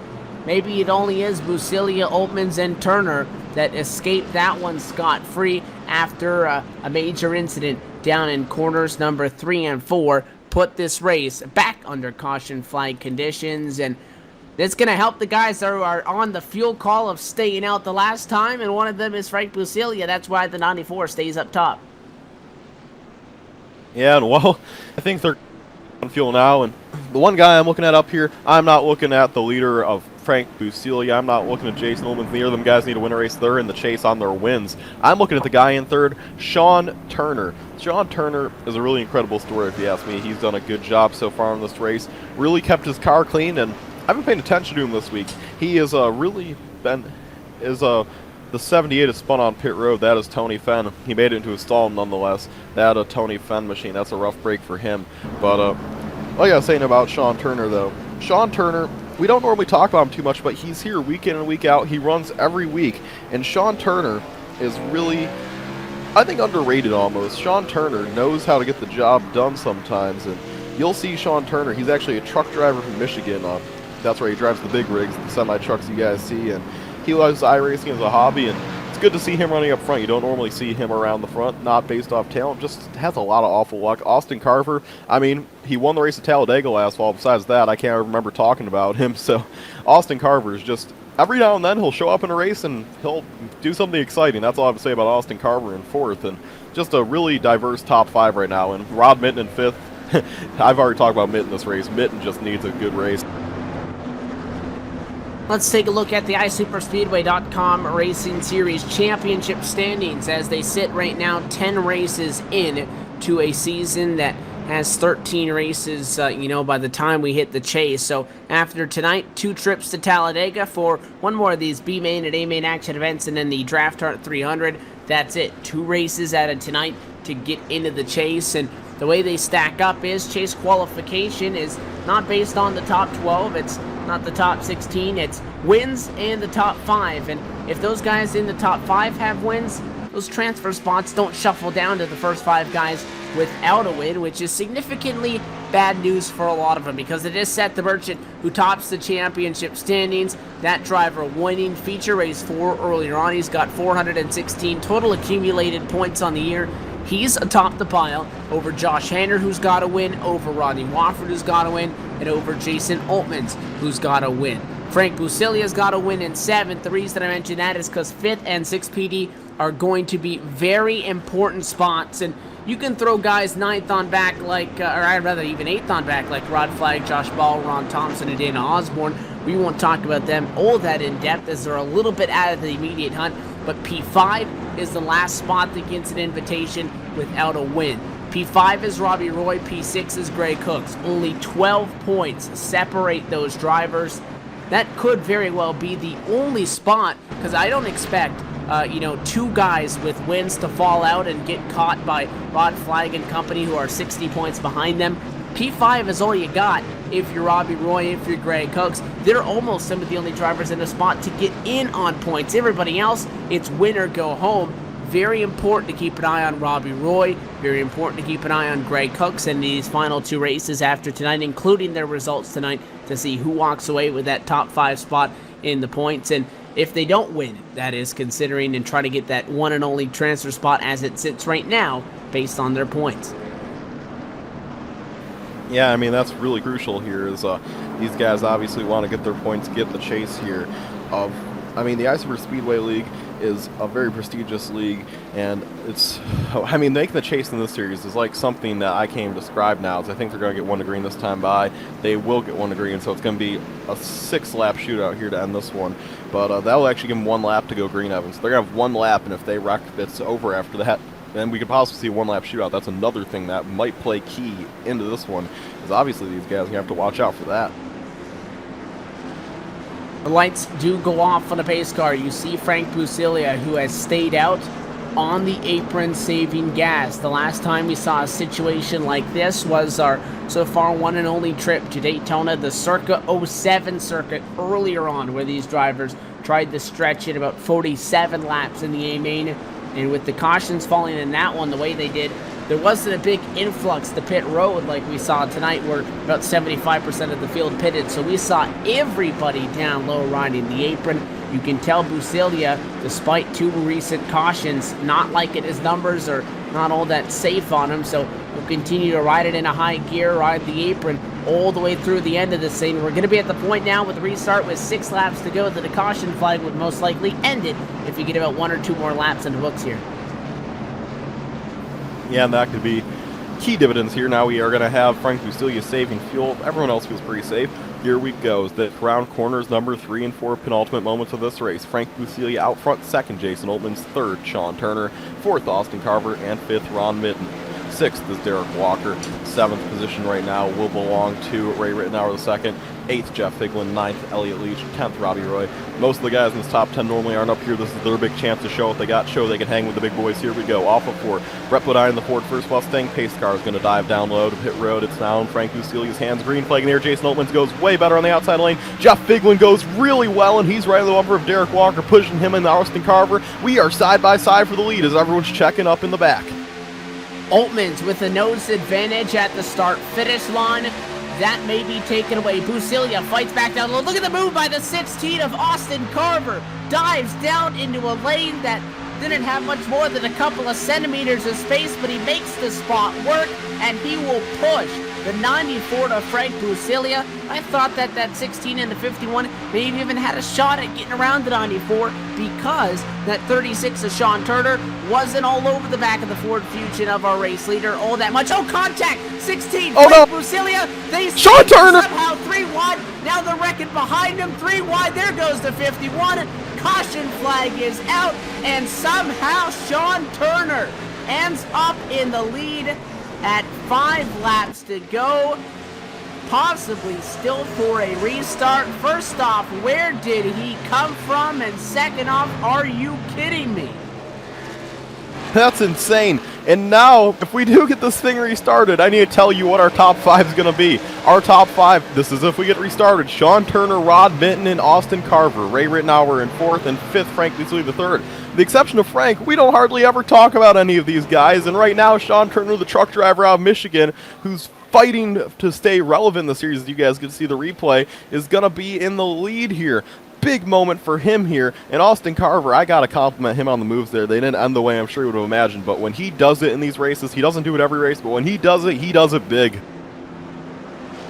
maybe it only is Busilia, Oltmans, and Turner that escaped that one scot-free after a major incident down in corners number 3 and 4. Put this race back under caution flag conditions, and it's going to help the guys that are on the fuel call of staying out the last time, and one of them is Frank Busilia. That's why the 94 stays up top. Yeah, and well, I think they're on fuel now, and the one guy I'm looking at up here, I'm not looking at the leader of Frank Busilia. I'm not looking at Jason Ullman. Neither of them guys need to win a race. They're in the chase on their wins. I'm looking at the guy in third, Sean Turner. Sean Turner is a really incredible story, if you ask me. He's done a good job so far in this race. Really kept his car clean, and I've been paying attention to him this week. He is really been the 78 is spun on pit road. That is Tony Fenn. He made it into a stall nonetheless. That a Tony Fenn machine. That's a rough break for him. But like I was saying about Sean Turner, though, Sean Turner, we don't normally talk about him too much, but he's here week in and week out. He runs every week, and Sean Turner is really, I think, underrated almost. Sean Turner knows how to get the job done sometimes, and you'll see Sean Turner. He's actually a truck driver from Michigan. That's where he drives the big rigs, the semi-trucks you guys see, and he loves iRacing as a hobby, and it's good to see him running up front. You don't normally see him around the front, not based off talent, just has a lot of awful luck. Austin Carver, I mean, he won the race at Talladega last fall. Besides that, I can't remember talking about him. So Austin Carver is just, every now and then he'll show up in a race and he'll do something exciting. That's all I have to say about Austin Carver in fourth, and just a really diverse top 5 right now. And Rod Mitten in 5th. I've already talked about Mitten this race. Mitten just needs a good race. Let's take a look at the iSuperspeedway.com Racing Series Championship standings as they sit right now 10 races in to a season that has 13 races, by the time we hit the chase. So after tonight, 2 trips to Talladega for one more of these B-Main and A-Main action events, and then the Draft Heart 300. That's it. 2 races out of tonight to get into the chase, and the way they stack up is chase qualification is not based on the top 12. It's not the top 16. It's wins and the top 5. And if those guys in the top 5 have wins, those transfer spots don't shuffle down to the first 5 guys without a win, which is significantly bad news for a lot of them, because it is Seth the Merchant who tops the championship standings. That driver winning feature race 4 earlier on. He's got 416 total accumulated points on the year. He's atop the pile over Josh Hanner, who's got a win, over Rodney Wofford, who's got a win, and over Jason Oltmans, who's got a win. Frank Busilia's got a win in 7th. The reason I mention that is because 5th and 6th PD are going to be very important spots, and you can throw guys 9th on back like, or I'd rather even 8th on back like Rod Flagg, Josh Ball, Ron Thompson, and Dana Osborne. We won't talk about them all that in depth as they're a little bit out of the immediate hunt, but P5 is the last spot that gets an invitation without a win. P5 is Robbie Roy, P6 is Greg Cooks. Only 12 points separate those drivers. That could very well be the only spot, because I don't expect 2 guys with wins to fall out and get caught by Rod Flagg and company who are 60 points behind them. P5 is all you got if you're Robbie Roy, if you're Greg Cooks. They're almost some of the only drivers in a spot to get in on points. Everybody else, it's win or go home. Very important to keep an eye on Robbie Roy. Very important to keep an eye on Greg Cooks in these final 2 races after tonight, including their results tonight, to see who walks away with that top 5 spot in the points. And if they don't win, that is, considering and try to get that one and only transfer spot as it sits right now based on their points. Yeah, I mean, that's really crucial here is these guys obviously want to get their points, get the chase here. The iSuper Speedway League is a very prestigious league, and making the chase in this series is like something that I can't even describe now. I think they're going to get 1 to green this time by. They will get 1 to green, so it's going to be a 6-lap shootout here to end this one. But that will actually give them 1 lap to go green, Evans. So they're going to have 1 lap, and if they wreck, it's over after that. Then we could possibly see a 1-lap shootout. That's another thing that might play key into this one, because obviously these guys, you have to watch out for that. The lights do go off on a pace car. You see Frank Busilia, who has stayed out on the apron saving gas. The last time we saw a situation like this was our so far one and only trip to Daytona, the Circa 07 circuit earlier on, where these drivers tried to stretch it about 47 laps in the A main, and with the cautions falling in that one the way they did, there wasn't a big influx to pit road like we saw tonight, where about 75% of the field pitted. So we saw everybody down low riding the apron. You can tell Busilia, despite 2 recent cautions, not liking his numbers or not all that safe on him. So we'll continue to ride it in a high gear, ride the apron all the way through the end of this thing. We're going to be at the point now with the restart with 6 laps to go that the caution flag would most likely end it if you get about 1 or 2 more laps in the books here. Yeah, and that could be key dividends here. Now we are going to have Frank Busilia saving fuel. Everyone else feels pretty safe. Here we go. The round corners number 3 and 4 penultimate moments of this race. Frank Busilia out front, second Jason Oltmans, third Sean Turner, fourth Austin Carver, and fifth Ron Mitten. Sixth is Derek Walker. Seventh position right now will belong to Ray Rittenauer the second. Eighth, Jeff Figlin. Ninth, Elliott Leach. 10th, Robbie Roy. Most of the guys in this top 10 normally aren't up here. This is their big chance to show what they got, show they can hang with the big boys. Here we go. Off of 4. Brett Bodine, the Ford First Mustang. Pace car is going to dive down low to pit road. It's now in Frank Busilia's hands. Green flag in the air. Jason Oltmans goes way better on the outside lane. Jeff Figlin goes really well, and he's right on the bumper of Derek Walker, pushing him and Austin Carver. We are side by side for the lead as everyone's checking up in the back. Oltmans with a nose advantage at the start-finish line. That may be taken away. Busilia fights back down low. Look at the move by the 16 of Austin Carver. Dives down into a lane that didn't have much more than a couple of centimeters of space, but he makes the spot work, and he will push the 94 to Frank Busilia. I thought that that 16 and the 51 maybe even had a shot at getting around the 94, because that 36 of Sean Turner wasn't all over the back of the Ford Fusion of our race leader all that much. Oh, contact! 16, oh, Frank no. Busilia. They Sean Turner! Somehow 3 wide. Now they're wrecking behind him. 3 wide. There goes the 51. Caution flag is out, and somehow Sean Turner ends up in the lead at 5 laps to go, possibly still for a restart. First off, where did he come from? And second off, are you kidding me? That's insane. And now, if we do get this thing restarted, I need to tell you what our top 5 is going to be. Our top 5, this is if we get restarted: Sean Turner, Rod Minton, and Austin Carver. Ray Rittenauer in 4th, and 5th, Frank Busilia the 3rd. The exception of Frank, we don't hardly ever talk about any of these guys, and right now, Sean Turner, the truck driver out of Michigan, who's fighting to stay relevant in the series, as you guys can see the replay, is going to be in the lead here. Big moment for him here. And Austin Carver, I got to compliment him on the moves there. They didn't end the way I'm sure you would have imagined, but when he does it in these races, he doesn't do it every race, but when he does it big.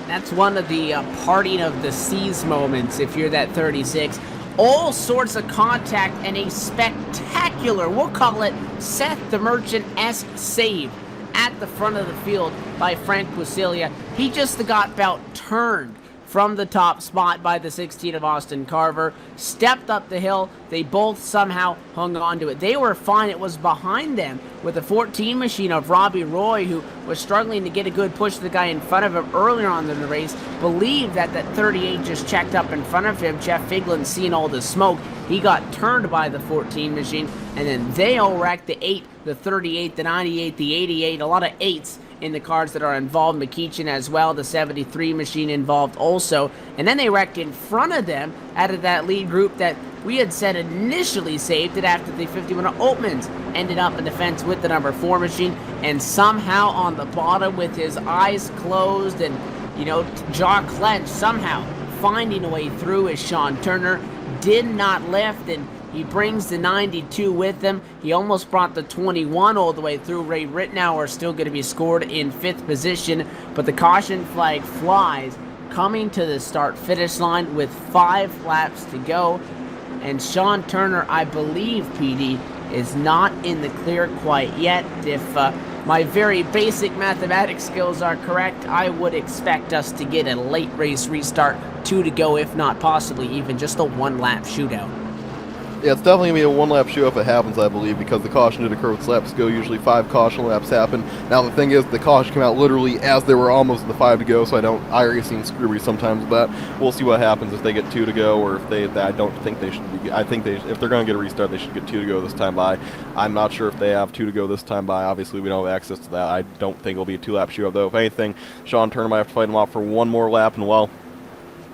That's one of the parting of the seas moments if you're that 36. All sorts of contact and a spectacular, we'll call it Seth the Merchant-esque save at the front of the field by Frank Busilia. He just got about turned from the top spot by the 16 of Austin Carver, stepped up the hill. They both somehow hung on to it. They were fine. It was behind them with the 14 machine of Robbie Roy, who was struggling to get a good push to the guy in front of him earlier on in the race. Believed that 38 just checked up in front of him. Jeff Figlin, seeing all the smoke, he got turned by the 14 machine, and then they all wrecked the 8, the 38, the 98, the 88, a lot of 8s in the cars that are involved. McKeechin as well, the 73 machine involved also. And then they wrecked in front of them out of that lead group that we had said initially saved it after the 51 of Oltmans ended up in the fence with the number 4 machine. And somehow on the bottom with his eyes closed and, you know, jaw clenched, somehow finding a way through is Sean Turner. Did not lift, and he brings the 92 with him. He almost brought the 21 all the way through. Ray Rittenauer still going to be scored in 5th position, but the caution flag flies, coming to the start-finish line with 5 laps to go. And Sean Turner, I believe, PD, is not in the clear quite yet. If my very basic mathematics skills are correct, I would expect us to get a late race restart, 2 to go, if not possibly even just a 1-lap shootout. Yeah, it's definitely going to be a one-lap show if it happens, I believe, because the caution did occur with laps go. Usually 5 caution laps happen. Now, the thing is, the caution came out literally as there were almost the 5 to go, so iRacing screw me sometimes with that. We'll see what happens if they get 2 to go, or if I don't think they should be. I think if they're going to get a restart, they should get 2 to go this time by. I'm not sure if they have 2 to go this time by. Obviously, we don't have access to that. I don't think it'll be a 2-lap shootout, though. If anything, Sean Turner might have to fight him off for one more lap, and well,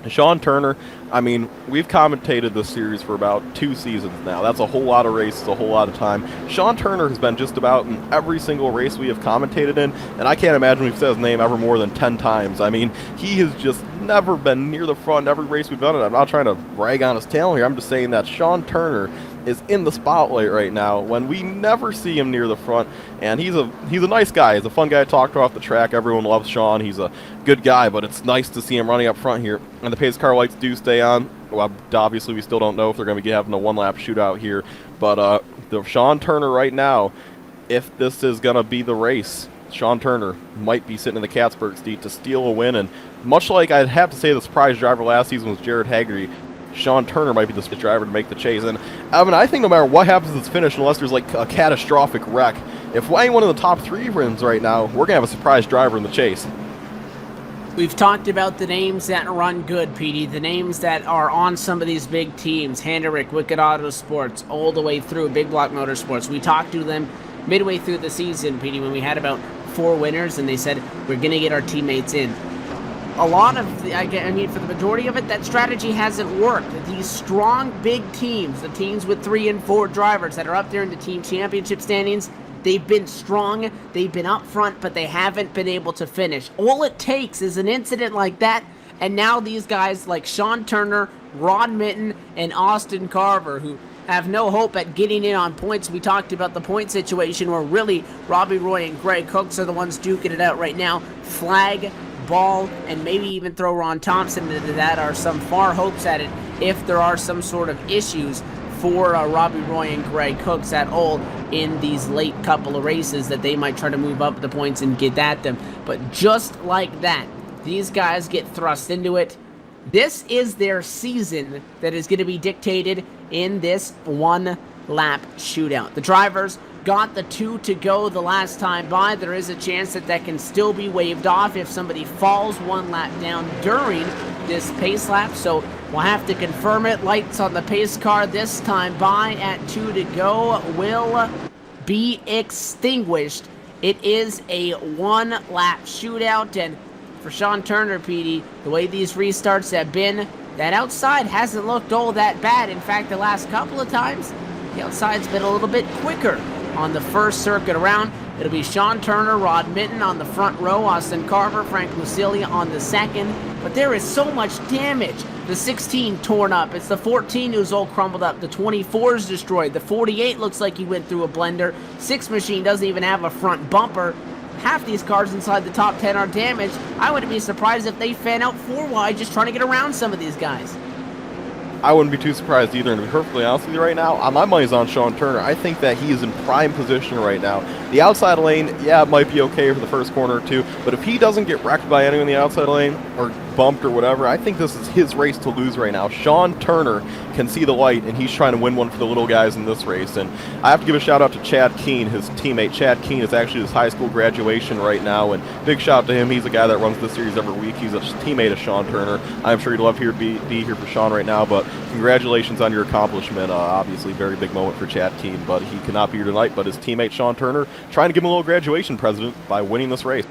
Sean Turner, I mean, we've commentated this series for about 2 seasons now. That's a whole lot of races, a whole lot of time. Sean Turner has been just about in every single race we have commentated in, and I can't imagine we've said his name ever more than 10 times. I mean, he has just never been near the front in every race we've done it. I'm not trying to brag on his talent here. I'm just saying that Sean Turner is in the spotlight right now when we never see him near the front, and he's a nice guy. He's a fun guy to talk to off the track. Everyone loves Sean. He's a good guy, but it's nice to see him running up front here. And the pace car lights do stay on. Well, obviously, we still don't know if they're going to be having a one-lap shootout here, but the Sean Turner right now, if this is going to be the race, Sean Turner might be sitting in the Catsburg seat to steal a win, and much like I'd have to say the surprise driver last season was Jared Haggerty, Sean Turner might be the driver to make the chase. And I mean, I think no matter what happens in this finish, unless there's like a catastrophic wreck, if anyone in the top 3 wins right now, we're going to have a surprise driver in the chase. We've talked about the names that run good, Petey, the names that are on some of these big teams, Hendrick, Wicked Auto Sports, all the way through Big Block Motorsports. We talked to them midway through the season, Petey, when we had about 4 winners, and they said, we're going to get our teammates in. A lot of, I mean, for the majority of it, that strategy hasn't worked. These strong, big teams, the teams with 3 and 4 drivers that are up there in the team championship standings, they've been strong, they've been up front, but they haven't been able to finish. All it takes is an incident like that, and now these guys like Sean Turner, Rod Minton, and Austin Carver, who have no hope at getting in on points. We talked about the point situation where really Robbie Roy and Greg Cooks are the ones duking it out right now. Flag, Ball, and maybe even throw Ron Thompson into that are some far hopes at it if there are some sort of issues for Robbie Roy and Greg Cooks at all in these late couple of races that they might try to move up the points and get at them. But just like that, these guys get thrust into it. This is their season that is going to be dictated in this one-lap shootout. The drivers got the 2 to go the last time by. There is a chance that that can still be waived off if somebody falls 1 lap down during this pace lap, so we'll have to confirm it. Lights on the pace car this time by at 2 to go will be extinguished. It is a 1-lap shootout, and for Sean Turner, Petey, the way these restarts have been, that outside hasn't looked all that bad. In fact, the last couple of times, the outside's been a little bit quicker. On the first circuit around, it'll be Sean Turner, Rod Minton on the front row, Austin Carver, Frank Lucilia on the second. But there is so much damage. The 16 torn up. It's the 14 who's all crumbled up. The 24 is destroyed. The 48 looks like he went through a blender. 6 machine doesn't even have a front bumper. Half these cars inside the top 10 are damaged. I wouldn't be surprised if they fan out 4 wide just trying to get around some of these guys. I wouldn't be too surprised either, and to be perfectly honest with you right now, my money's on Sean Turner. I think that he is in prime position right now. The outside lane, yeah, it might be okay for the first corner or 2, but if he doesn't get wrecked by anyone in the outside lane or bumped or whatever, I think this is his race to lose right now. Sean Turner can see the light, and he's trying to win one for the little guys in this race. And I have to give a shout out to Chad Keene, his teammate. Chad Keene is actually his high school graduation right now, and big shout out to him. He's a guy that runs this series every week. He's a teammate of Sean Turner. I'm sure he'd love to be here for Sean right now, but congratulations on your accomplishment. Obviously, very big moment for Chad Keene, but he could not be here tonight. But his teammate Sean Turner trying to give him a little graduation present by winning this race.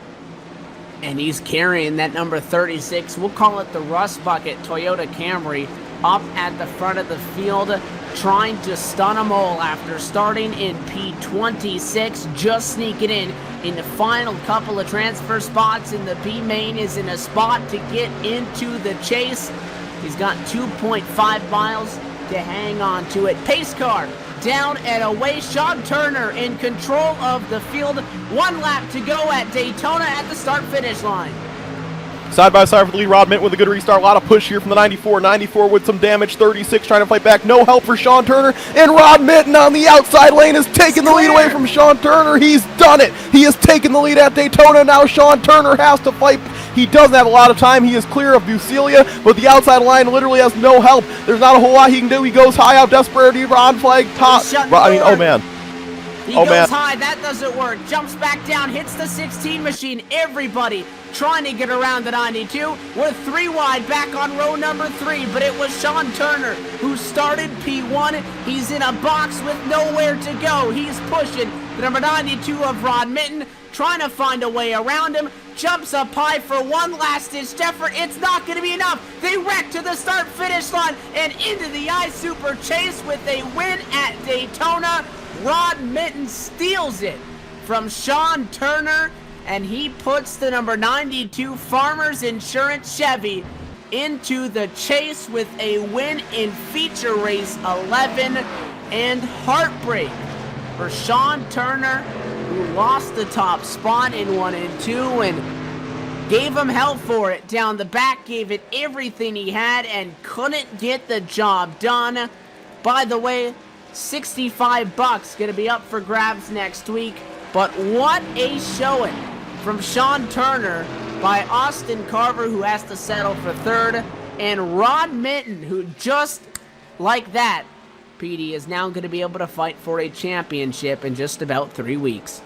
And he's carrying that number 36. We'll call it the Rust Bucket Toyota Camry up at the front of the field, trying to stun them all after starting in P26, just sneaking in the final couple of transfer spots, and the B main is in a spot to get into the chase. He's got 2.5 miles to hang on to it. Pace car down and away. Sean Turner in control of the field. 1 lap to go at Daytona at the start-finish line. Side by side for the lead, Rod Minton with a good restart. A lot of push here from the 94. 94 with some damage. 36 trying to fight back. No help for Sean Turner. And Rod Minton on the outside lane is taking the lead away from Sean Turner. He's done it. He has taken the lead at Daytona. Now Sean Turner has to fight. He doesn't have a lot of time. He is clear of Bucelia, but the outside line literally has no help. There's not a whole lot he can do. He goes high out. Desperate. Ron Flag top. Oh man. He goes high, that doesn't work. Jumps back down, hits the 16 machine. Everybody trying to get around the 92. We're 3 wide back on row number 3, but it was Sean Turner who started P1. He's in a box with nowhere to go. He's pushing the number 92 of Rod Minton, trying to find a way around him. Jumps up high for one last-ditch effort. It's not going to be enough. They wreck to the start-finish line and into the I-Super chase with a win at Daytona. Rod Minton steals it from Sean Turner, and he puts the number 92 Farmers Insurance Chevy into the chase with a win in feature race 11, and heartbreak for Sean Turner, who lost the top spot in 1 and 2 and gave him hell for it down the back, gave it everything he had and couldn't get the job done. By the way, $65 gonna be up for grabs next week, but what a showing from Sean Turner by Austin Carver, who has to settle for 3rd, and Rod Minton, who just like that, PD, is now going to be able to fight for a championship in just about 3 weeks.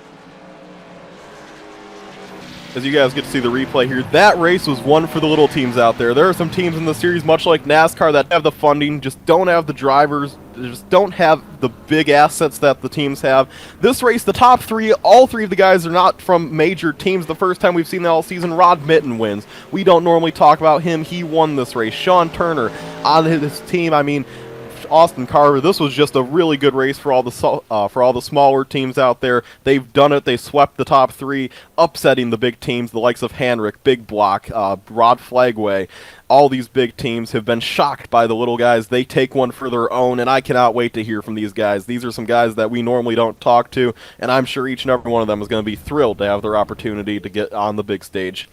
As you guys get to see the replay here, that race was won for the little teams out there. There are some teams in the series, much like NASCAR, that have the funding, just don't have the drivers, just don't have the big assets that the teams have. This race, the top 3, all 3 of the guys are not from major teams. The first time we've seen that all season, Rod Minton wins. We don't normally talk about him. He won this race. Sean Turner on his team, I mean, Austin Carver, this was just a really good race for all the smaller teams out there. They've done it. They swept the top 3, upsetting the big teams, the likes of Hanrick, Big Block, Rod Flagway. All these big teams have been shocked by the little guys. They take one for their own, and I cannot wait to hear from these guys. These are some guys that we normally don't talk to, and I'm sure each and every one of them is going to be thrilled to have their opportunity to get on the big stage.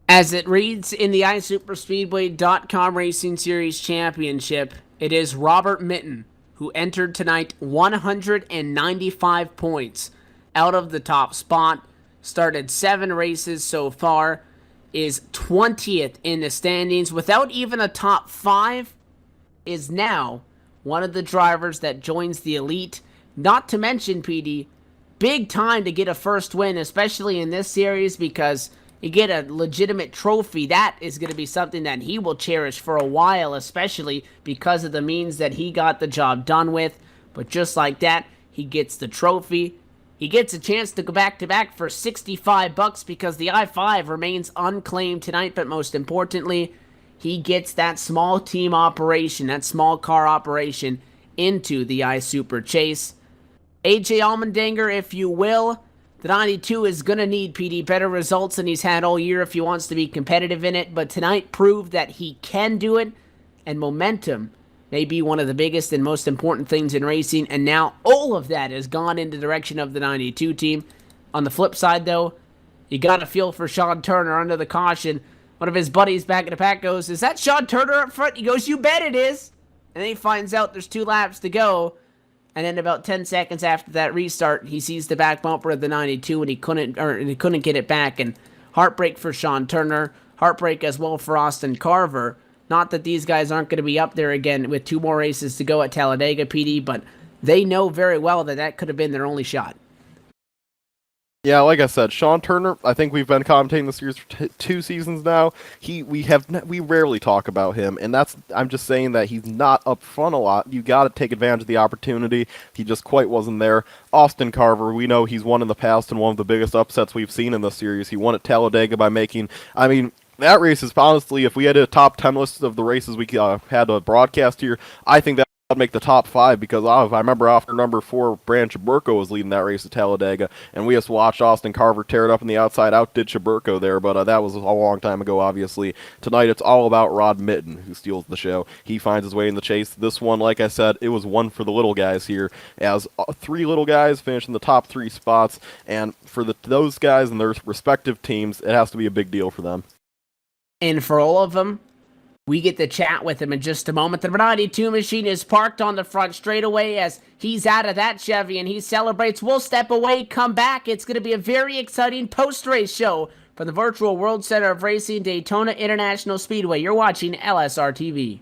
As it reads in the iSuperspeedway.com Racing Series Championship, it is Robert Minton who entered tonight 195 points out of the top spot, started 7 races so far, is 20th in the standings without even a top 5, is now one of the drivers that joins the elite. Not to mention, PD, big time to get a first win, especially in this series, because you get a legitimate trophy. That is going to be something that he will cherish for a while, especially because of the means that he got the job done with. But just like that, he gets the trophy. He gets a chance to go back-to-back for $65 because the I-5 remains unclaimed tonight. But most importantly, he gets that small team operation, that small car operation, into the I-Super Chase. AJ Allmendinger, if you will. The 92 is going to need, PD, better results than he's had all year if he wants to be competitive in it, but tonight proved that he can do it, and momentum may be one of the biggest and most important things in racing, and now all of that has gone in the direction of the 92 team. On the flip side, though, you got to feel for Sean Turner under the caution. One of his buddies back in the pack goes, "Is that Sean Turner up front?" He goes, "You bet it is." And then he finds out there's 2 laps to go. And then about 10 seconds after that restart, he sees the back bumper of the 92, and he couldn't get it back. And heartbreak for Sean Turner, heartbreak as well for Austin Carver. Not that these guys aren't going to be up there again with 2 more races to go at Talladega, PD, but they know very well that that could have been their only shot. Yeah, like I said, Sean Turner, I think we've been commentating this series for 2 seasons now. We rarely talk about him, and I'm just saying that he's not up front a lot. You got to take advantage of the opportunity. He just quite wasn't there. Austin Carver, we know he's won in the past, and one of the biggest upsets we've seen in this series. He won at Talladega by making, that race is honestly, if we had a top 10 list of the races we had to broadcast here, I think that would make the top 5, because I remember after number 4, Brand Chaburko was leading that race at Talladega, and we just watched Austin Carver tear it up on the outside, outdid Chaburko there, but that was a long time ago, obviously. Tonight, it's all about Rod Minton, who steals the show. He finds his way in the chase. This one, like I said, it was one for the little guys here, as 3 little guys finish in the top 3 spots, and for those guys and their respective teams, it has to be a big deal for them. And for all of them, we get to chat with him in just a moment. The number 92 machine is parked on the front straightaway as he's out of that Chevy and he celebrates. We'll step away, come back. It's going to be a very exciting post-race show from the Virtual World Center of Racing, Daytona International Speedway. You're watching LSRTV.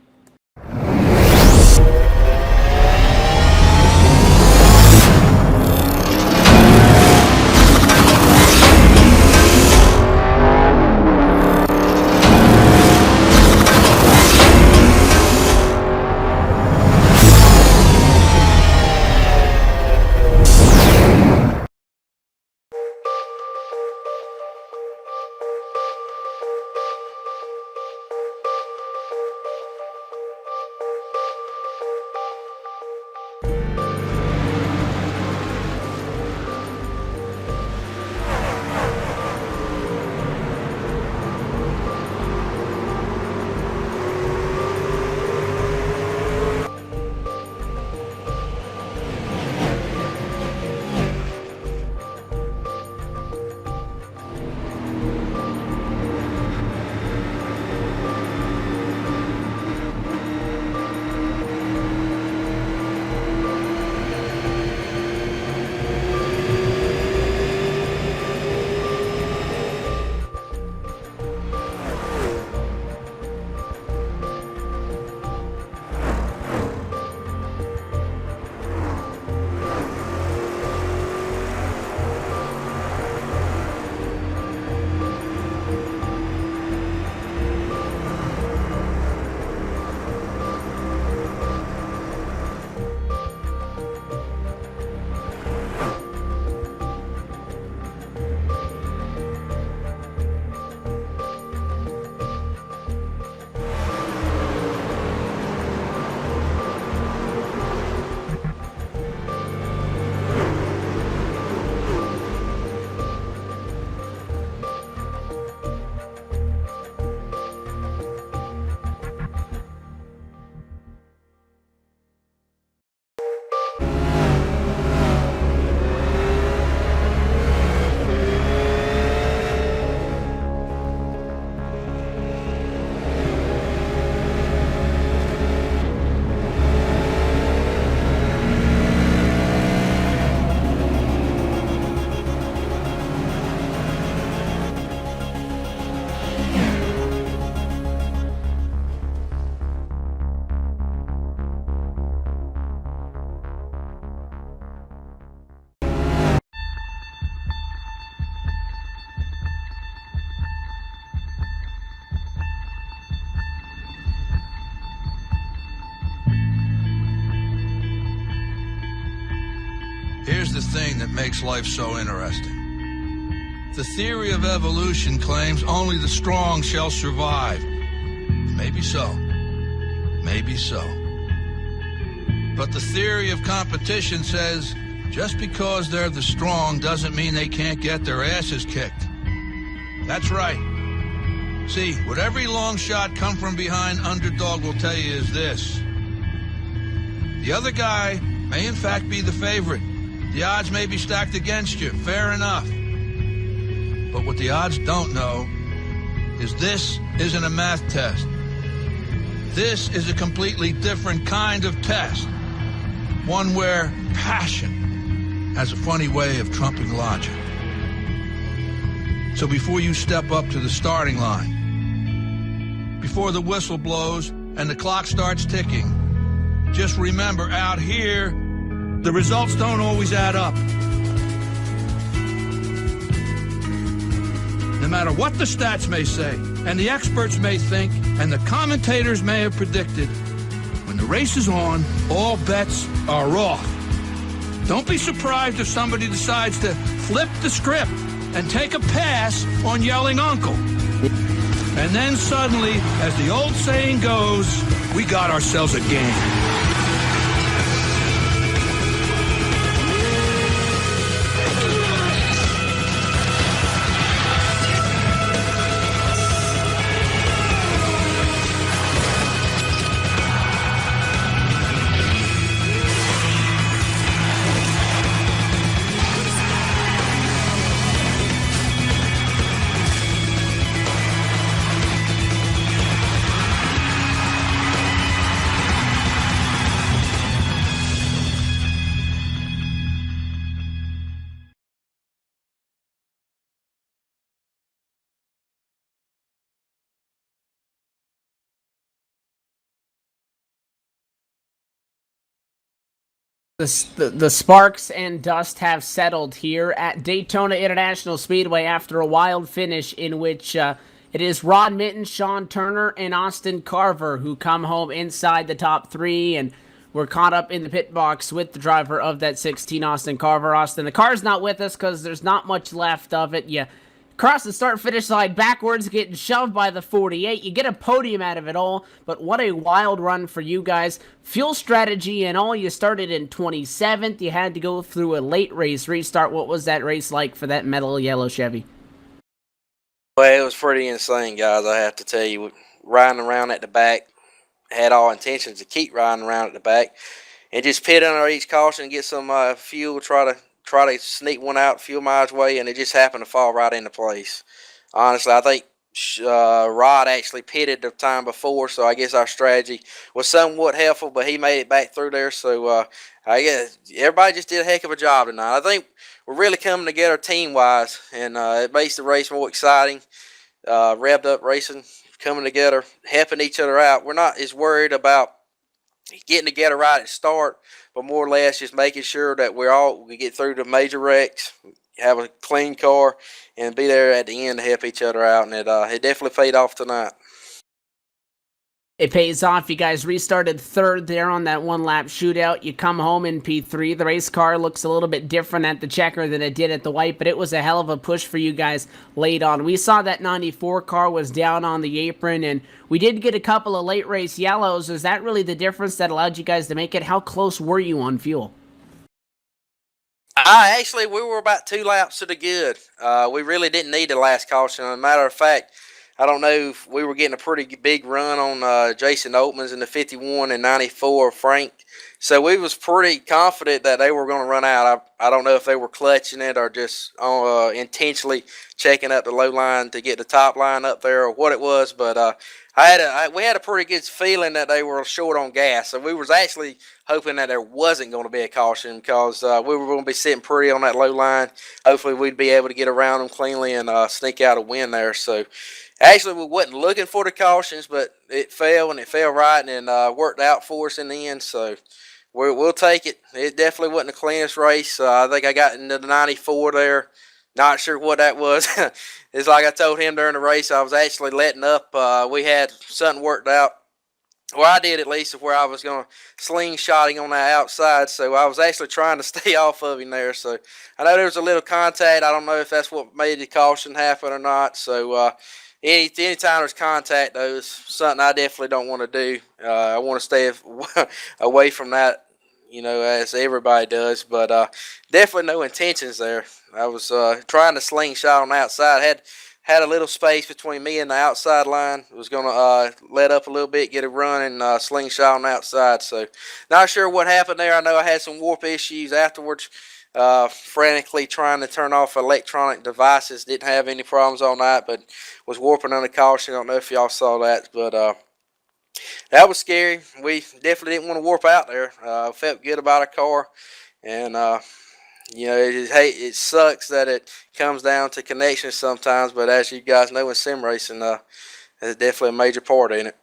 Here's the thing that makes life so interesting. The theory of evolution claims only the strong shall survive. Maybe so. Maybe so. But the theory of competition says just because they're the strong doesn't mean they can't get their asses kicked. That's right. See, what every long shot come from behind underdog will tell you is this. The other guy may in fact be the favorite. The odds may be stacked against you, fair enough. But what the odds don't know is this isn't a math test. This is a completely different kind of test. One where passion has a funny way of trumping logic. So before you step up to the starting line, before the whistle blows and the clock starts ticking, just remember out here, the results don't always add up. No matter what the stats may say, and the experts may think, and the commentators may have predicted, when the race is on, all bets are off. Don't be surprised if somebody decides to flip the script and take a pass on yelling uncle. And then suddenly, as the old saying goes, we got ourselves a game. The sparks and dust have settled here at Daytona International Speedway after a wild finish in which it is Rod Mitten, Sean Turner, and Austin Carver who come home inside the top three, and we're caught up in the pit box with the driver of that 16, Austin Carver. Austin, the car's not with us because there's not much left of it. You cross the start-finish line backwards, getting shoved by the 48. You get a podium out of it all, but what a wild run for you guys. Fuel strategy and all, you started in 27th. You had to go through a late race restart. What was that race like for that metal yellow Chevy? Well, it was pretty insane, guys, I have to tell you. Riding around at the back, had all intentions to keep riding around at the back, and just pit under each caution and get some fuel, try to sneak one out fuel mileage way, and it just happened to fall right into place. Honestly, I think Rod actually pitted the time before, so I guess our strategy was somewhat helpful, but he made it back through there. So I guess everybody just did a heck of a job tonight. I think we're really coming together team-wise, and it makes the race more exciting. Revved up racing, coming together, helping each other out. We're not as worried about getting together right at the start, but more or less just making sure that we get through the major wrecks, have a clean car, and be there at the end to help each other out. And it definitely paid off tonight. It pays off. You guys restarted third there on that one-lap shootout. You come home in P3. The race car looks a little bit different at the checker than it did at the white, but it was a hell of a push for you guys late on. We saw that 94 car was down on the apron, and we did get a couple of late race yellows. Is that really the difference that allowed you guys to make it? How close were you on fuel? Actually, we were about 2 laps to the good. We really didn't need the last caution. As a matter of fact, I don't know if we were getting a pretty big run on Jason Oatman's in the 51 and 94 Frank. So we was pretty confident that they were going to run out. I don't know if they were clutching it or just intentionally checking up the low line to get the top line up there or what it was. But we had a pretty good feeling that they were short on gas. So we was actually hoping that there wasn't going to be a caution because we were going to be sitting pretty on that low line. Hopefully we'd be able to get around them cleanly and sneak out a win there. So actually, we wasn't looking for the cautions, but it fell, and it fell right, and worked out for us in the end. So we'll take it. It definitely wasn't the cleanest race. I think I got into the 94 there. Not sure what that was. It's like I told him during the race, I was actually letting up. We had something worked out. Well, I did at least, where I was going to slingshot him on that outside. So I was actually trying to stay off of him there. So I know there was a little contact. I don't know if that's what made the caution happen or not. So anytime there's contact, though, is something I definitely don't want to do. I want to stay away from that, as everybody does. But definitely no intentions there. I was trying to slingshot on the outside. Had a little space between me and the outside line. Was going to let up a little bit, get a run, and slingshot on the outside. So not sure what happened there. I know I had some warp issues afterwards. Frantically trying to turn off electronic devices. Didn't have any problems on that, but was warping under caution. I don't know if y'all saw that, but that was scary. We definitely didn't want to warp out there. Felt good about our car, and it sucks that it comes down to connections sometimes, but as you guys know in sim racing, it's definitely a major part in it.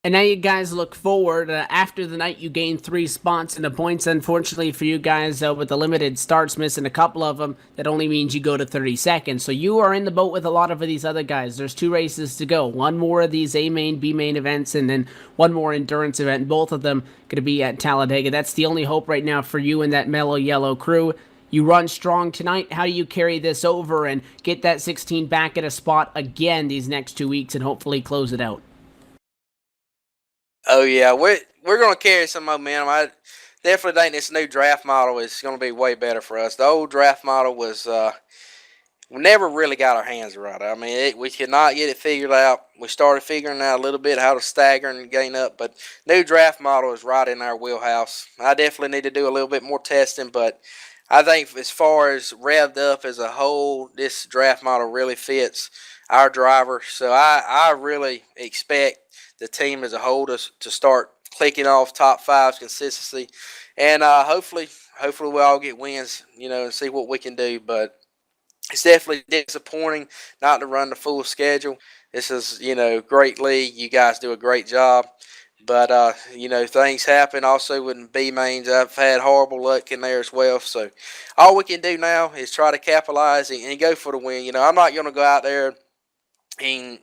And now you guys look forward. After the night, you gained 3 spots in the points. Unfortunately for you guys, with the limited starts, missing a couple of them, that only means you go to 32nd. So you are in the boat with a lot of these other guys. There's 2 races to go. One more of these A main, B main events, and then one more endurance event. Both of them going to be at Talladega. That's the only hope right now for you and that mellow yellow crew. You run strong tonight. How do you carry this over and get that 16 back at a spot again these next 2 weeks and hopefully close it out? Oh yeah, we're going to carry some momentum. I definitely think this new draft model is going to be way better for us. The old draft model was we never really got our hands around it. I mean, we could not get it figured out. We started figuring out a little bit how to stagger and gain up, but new draft model is right in our wheelhouse. I definitely need to do a little bit more testing, but I think as far as revved up as a whole, this draft model really fits our driver. So I really expect the team as a whole to start clicking off top 5s consistency, and hopefully we all get wins, and see what we can do. But it's definitely disappointing not to run the full schedule. This is, great league. You guys do a great job, But things happen. Also with B mains, I've had horrible luck in there as well. So all we can do now is try to capitalize and go for the win. I'm not going to go out there and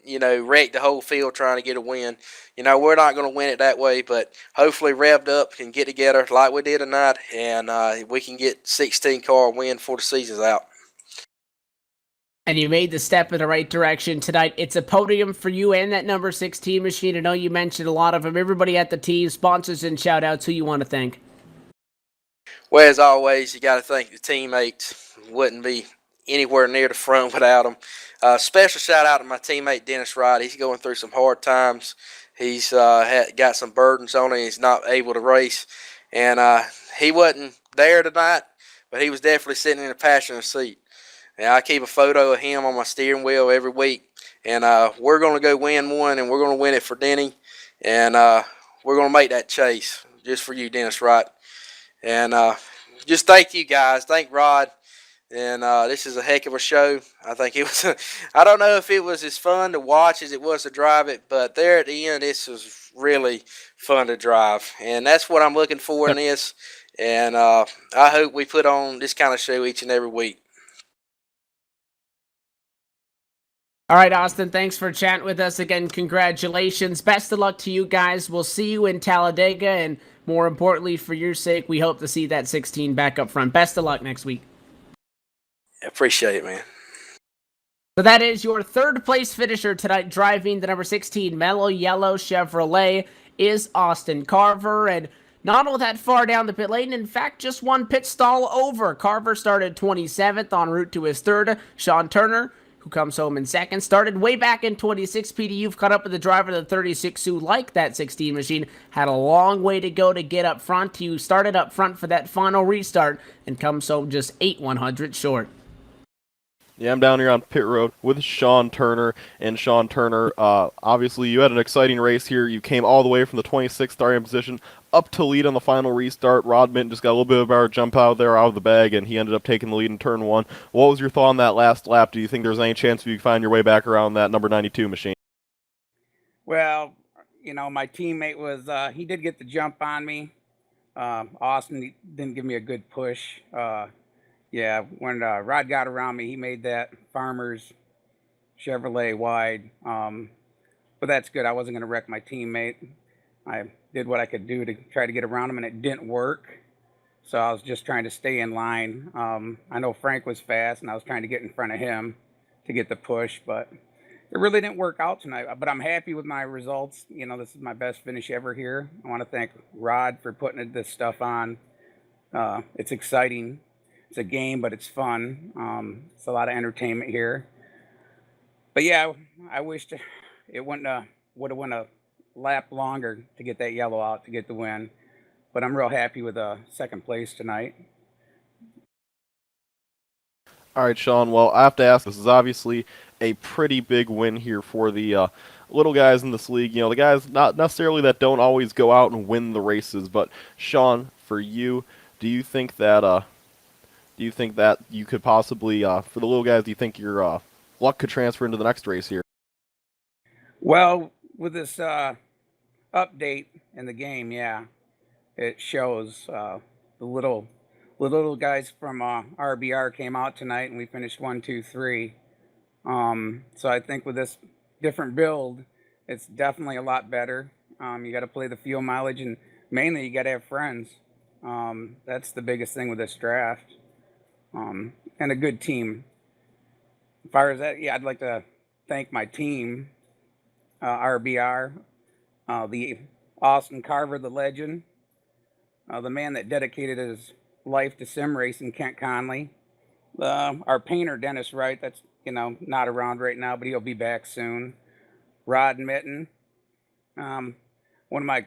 wreck the whole field trying to get a win. We're not going to win it that way, but hopefully revved up can get together like we did tonight, and we can get 16 car win before the season's out. And you made the step in the right direction tonight. It's a podium for you and that number 16 machine. I know you mentioned a lot of them. Everybody at the team, sponsors and shout-outs, who you want to thank? Well, as always, you got to thank the teammates. Wouldn't be anywhere near the front without them. Special shout-out to my teammate, Dennis Wright. He's going through some hard times. He's got some burdens on him. He's not able to race. And he wasn't there tonight, but he was definitely sitting in a passenger seat. And I keep a photo of him on my steering wheel every week. And we're going to go win one, and we're going to win it for Denny. And we're going to make that chase just for you, Dennis Wright. And just thank you guys. Thank Rod. And this is a heck of a show. I think it was. I don't know if it was as fun to watch as it was to drive it, but there at the end, this was really fun to drive. And that's what I'm looking for in this. And I hope we put on this kind of show each and every week. All right, Austin, thanks for chatting with us again. Congratulations. Best of luck to you guys. We'll see you in Talladega, and more importantly, for your sake, we hope to see that 16 back up front. Best of luck next week. Appreciate it, man. So that is your third place finisher tonight, driving the number 16 Mellow Yellow Chevrolet, is Austin Carver, and not all that far down the pit lane. In fact, just one pit stall over. Carver started 27th en route to his third. Sean Turner, who comes home in second, started way back in 26. PD, you've caught up with the driver of the 36 who, like that 16 machine, had a long way to go to get up front. You started up front for that final restart and comes home just 8/100 short. Yeah, I'm down here on pit road with Sean Turner. And Sean Turner, obviously you had an exciting race here. You came all the way from the 26th starting position up to lead on the final restart. Rod Minton just got a little bit of a jump out there out of the bag, and he ended up taking the lead in turn one. What was your thought on that last lap? Do you think there's any chance you could find your way back around that number 92 machine? Well, my teammate was, he did get the jump on me. Austin didn't give me a good push. Yeah, when Rod got around me, he made that Farmers Chevrolet wide. But that's good. I wasn't going to wreck my teammate. I did what I could do to try to get around him, and it didn't work. So I was just trying to stay in line. I know Frank was fast, and I was trying to get in front of him to get the push, but it really didn't work out tonight. But I'm happy with my results. This is my best finish ever here. I want to thank Rod for putting this stuff on. It's exciting. It's a game, but it's fun. It's a lot of entertainment here. But yeah, I wished it would have went a lap longer to get that yellow out to get the win. But I'm real happy with second place tonight. All right, Sean. Well, I have to ask, this is obviously a pretty big win here for the little guys in this league. The guys not necessarily that don't always go out and win the races. But Sean, for you, do you think that you could possibly, for the little guys, do you think your luck could transfer into the next race here? Well, with this update in the game, yeah, it shows the little guys from RBR came out tonight, and we finished 1, 2, 3. So I think with this different build, it's definitely a lot better. You got to play the fuel mileage, and mainly you got to have friends. That's the biggest thing with this draft. And a good team. As far as that, yeah, I'd like to thank my team, RBR, the Austin Carver, the legend, the man that dedicated his life to sim racing, Kent Conley, our painter, Dennis Wright, that's, not around right now, but he'll be back soon, Rod Mitten, one of my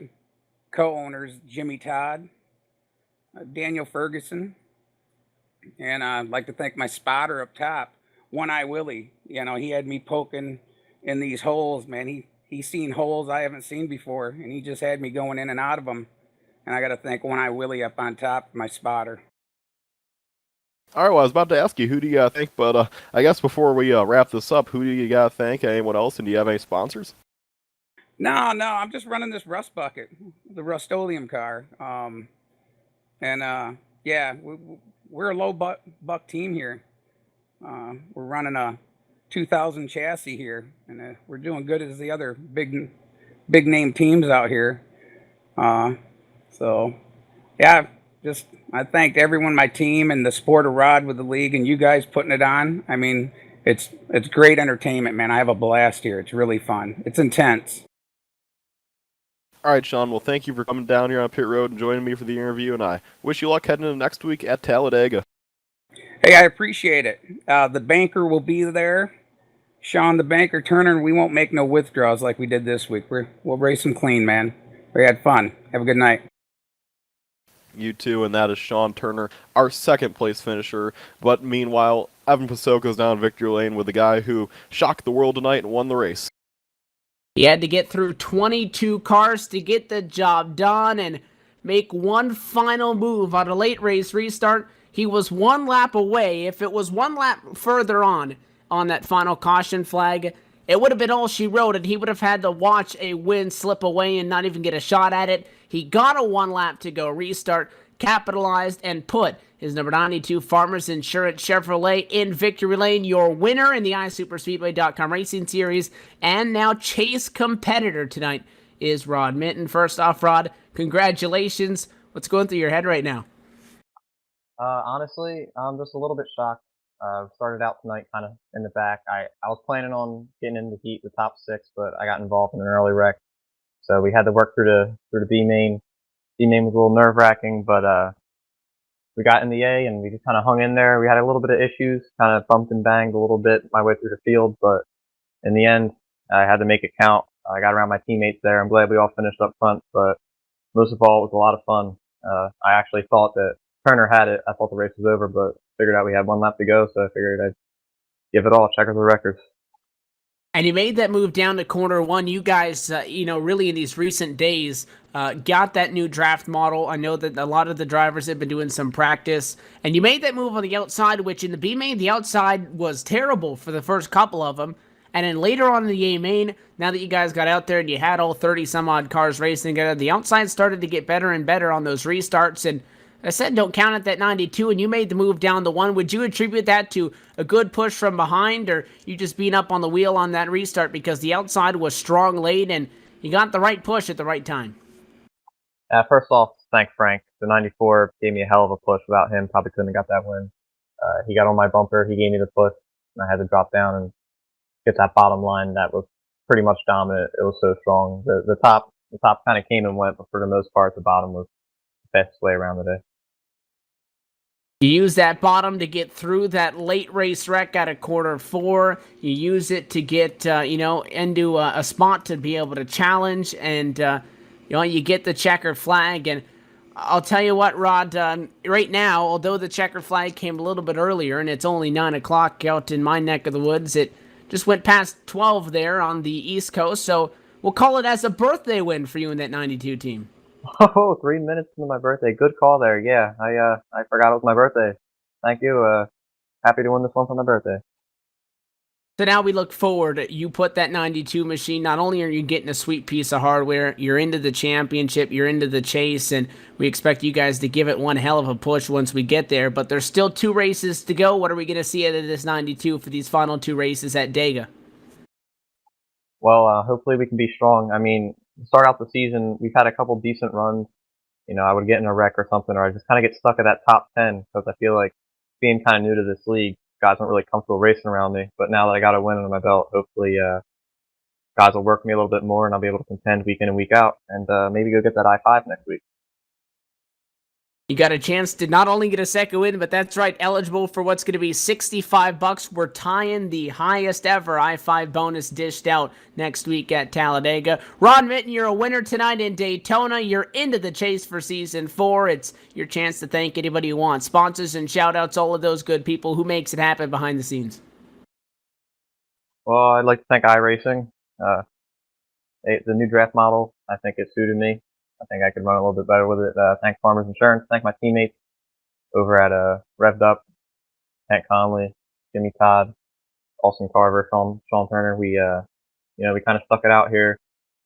co-owners, Jimmy Todd, Daniel Ferguson, and I'd like to thank my spotter up top, One Eye Willie. He had me poking in these holes, man. He's seen holes I haven't seen before, and he just had me going in and out of them. And I got to thank One Eye Willie up on top, my spotter. All right, well, I was about to ask you, who do you got to thank? But I guess before we wrap this up, who do you got to thank? Anyone else? And do you have any sponsors? No, I'm just running this rust bucket, the Rust-Oleum car. Yeah, we're a low buck team here. We're running a 2000 chassis here, and we're doing good as the other big name teams out here. Uh, so yeah, just I thanked everyone, my team, and the sport of rod with the league, and you guys putting it on. I mean, it's great entertainment, man. I have a blast here. It's really fun. It's intense. All right, Sean. Well, thank you for coming down here on Pit Road and joining me for the interview, and I wish you luck heading into next week at Talladega. Hey, I appreciate it. The banker will be there. Sean, the banker Turner, and we won't make no withdrawals like we did this week. We'll race them clean, man. We had fun. Have a good night. You too, and that is Sean Turner, our second place finisher. But meanwhile, Evan Pasoko's down victory lane with the guy who shocked the world tonight and won the race. He had to get through 22 cars to get the job done and make one final move on a late race restart. He was one lap away. If it was one lap further on that final caution flag, it would have been all she wrote, and he would have had to watch a win slip away and not even get a shot at it. He got a one lap to go restart, capitalized, and put his number 92 Farmers Insurance Chevrolet in victory lane. Your winner in the iSuperspeedway.com Racing Series and now Chase competitor tonight is Rod Minton. First off, Rod, congratulations. What's going through your head right now? Honestly, I'm just a little bit shocked. Started out tonight kind of in the back. I was planning on getting in the heat, the top 6, but I got involved in an early wreck. So we had to work through the B main. B main was a little nerve wracking, but we got in the A and we just kind of hung in there. We had a little bit of issues, kind of bumped and banged a little bit my way through the field, but in the end, I had to make it count. I got around my teammates there. I'm glad we all finished up front, but most of all, it was a lot of fun. I actually thought that Turner had it. I thought the race was over, but figured out we had one lap to go, so I figured I'd give it all, check the records. And you made that move down to corner one. You guys, really in these recent days, got that new draft model. I know that a lot of the drivers have been doing some practice. And you made that move on the outside, which in the B main, the outside was terrible for the first couple of them. And then later on in the A main, now that you guys got out there and you had all 30 some odd cars racing together, the outside started to get better and better on those restarts. And I said don't count at that 92, and you made the move down to 1. Would you attribute that to a good push from behind, or you just being up on the wheel on that restart because the outside was strong late and you got the right push at the right time? First off, thank Frank. The 94 gave me a hell of a push. Without him, probably couldn't have got that win. He got on my bumper, he gave me the push, and I had to drop down and get that bottom line that was pretty much dominant. It was so strong. The top kind of came and went, but for the most part, the bottom was the best way around the day. You use that bottom to get through that late race wreck out of quarter 4. You use it to get, into a spot to be able to challenge, and, you get the checker flag. And I'll tell you what, Rod, right now, although the checker flag came a little bit earlier, and it's only 9 o'clock out in my neck of the woods, it just went past 12 there on the East Coast, so we'll call it as a birthday win for you in that 92 team. Oh, 3 minutes into my birthday. Good call there. Yeah, I forgot it was my birthday. Thank you. Happy to win this one for my birthday. So now we look forward. You put that 92 machine, not only are you getting a sweet piece of hardware, you're into the championship, you're into the chase, and we expect you guys to give it one hell of a push once we get there, but there's still 2 races to go. What are we going to see out of this 92 for these final 2 races at Dega? Well, hopefully we can be strong. I mean, to start out the season, we've had a couple decent runs. I would get in a wreck or something, or I just kind of get stuck at that top 10 because I feel like being kind of new to this league, guys aren't really comfortable racing around me. But now that I got a win under my belt, hopefully guys will work me a little bit more and I'll be able to contend week in and week out and maybe go get that I-5 next week. You got a chance to not only get a second win, but that's right, eligible for what's going to be $65. We're tying the highest ever I-5 bonus dished out next week at Talladega. Ron Minton, you're a winner tonight in Daytona. You're into the chase for Season 4. It's your chance to thank anybody you want. Sponsors and shout-outs, all of those good people. Who makes it happen behind the scenes? Well, I'd like to thank iRacing. The new draft model, I think it suited me. I think I could run a little bit better with it. Thank Farmers Insurance. Thank my teammates over at Revved Up, Kent Conley, Jimmy Todd, Austin Carver, Sean Turner. We kind of stuck it out here.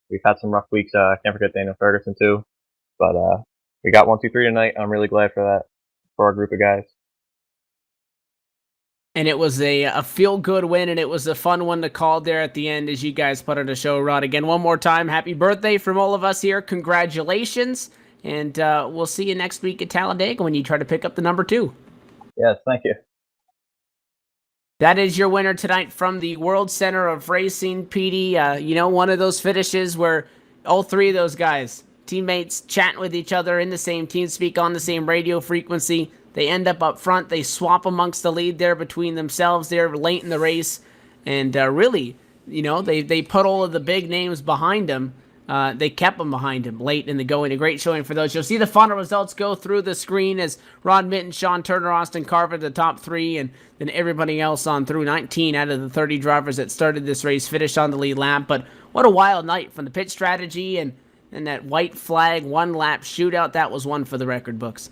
we've had some rough weeks. I can't forget Daniel Ferguson too, but we got 1, 2, 3 tonight. I'm really glad for that, for our group of guys. And it was a feel-good win, and it was a fun one to call there at the end as you guys put on a show, Rod. Again, one more time, happy birthday from all of us here. Congratulations, and we'll see you next week at Talladega when you try to pick up the number 2. Yes, thank you. That is your winner tonight from the World Center of Racing, PD. One of those finishes where all 3 of those guys, teammates, chatting with each other in the same team speak on the same radio frequency. They end up front. They swap amongst the lead there between themselves there late in the race. And really, they put all of the big names behind them. They kept them behind him late in the going. A great showing for those. You'll see the final results go through the screen as Rod Mitten, Sean Turner, Austin Carver, the top 3, and then everybody else on through. 19 out of the 30 drivers that started this race finished on the lead lap. But what a wild night from the pit strategy and that white flag one-lap shootout. That was one for the record books.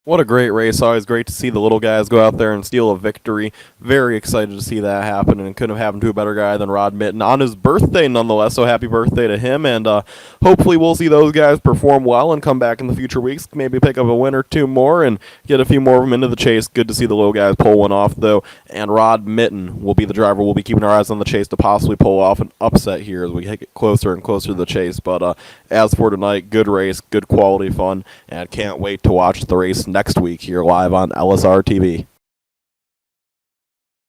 What a great race. Always great to see the little guys go out there and steal a victory. Very excited to see that happen, and it couldn't have happened to a better guy than Rod Mitten on his birthday, nonetheless. So happy birthday to him, and hopefully we'll see those guys perform well and come back in the future weeks, maybe pick up a win or 2 more and get a few more of them into the chase. Good to see the little guys pull one off, though, and Rod Mitten will be the driver. We'll be keeping our eyes on the chase to possibly pull off an upset here as we get closer and closer to the chase. But as for tonight, good race, good quality fun, and can't wait to watch the race next week here live on LSRTV.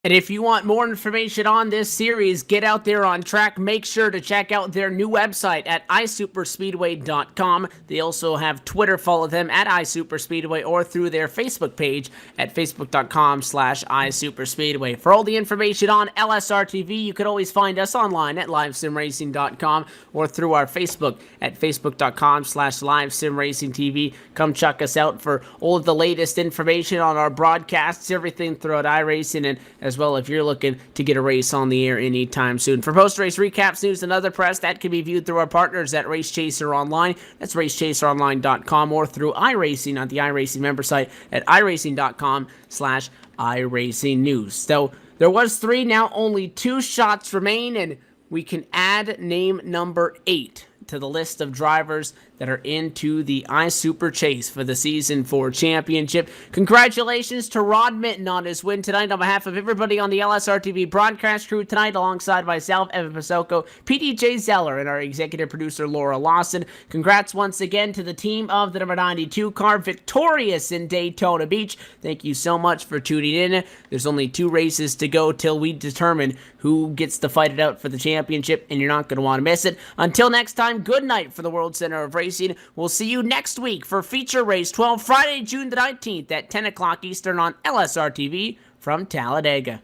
And if you want more information on this series, get out there on track. Make sure to check out their new website at iSuperspeedway.com. They also have Twitter. Follow them at iSuperspeedway or through their Facebook page at facebook.com/iSuperspeedway. For all the information on LSRTV, you can always find us online at livesimracing.com or through our Facebook at facebook.com/livesimracingtv. Come check us out for all of the latest information on our broadcasts, everything throughout iRacing, and as well if you're looking to get a race on the air anytime soon. For post-race recaps, news, and other press, that can be viewed through our partners at Race Chaser Online. That's racechaseronline.com or through iRacing on the iRacing member site at iracing.com/iRacingNews. So there was 3, now only 2 shots remain, and we can add name number 8 to the list of drivers that are into the iSuper Chase for the Season 4 Championship. Congratulations to Rod Mitten on his win tonight. On behalf of everybody on the LSRTV broadcast crew tonight, alongside myself, Evan Pasoko, PDJ Zeller, and our executive producer, Laura Lawson. Congrats once again to the team of the number 92 car, victorious in Daytona Beach. Thank you so much for tuning in. There's only 2 races to go till we determine who gets to fight it out for the championship, and you're not going to want to miss it. Until next time, good night for the World Center of Racing. We'll see you next week for Feature Race 12, Friday, June the 19th at 10 o'clock Eastern on LSRTV from Talladega.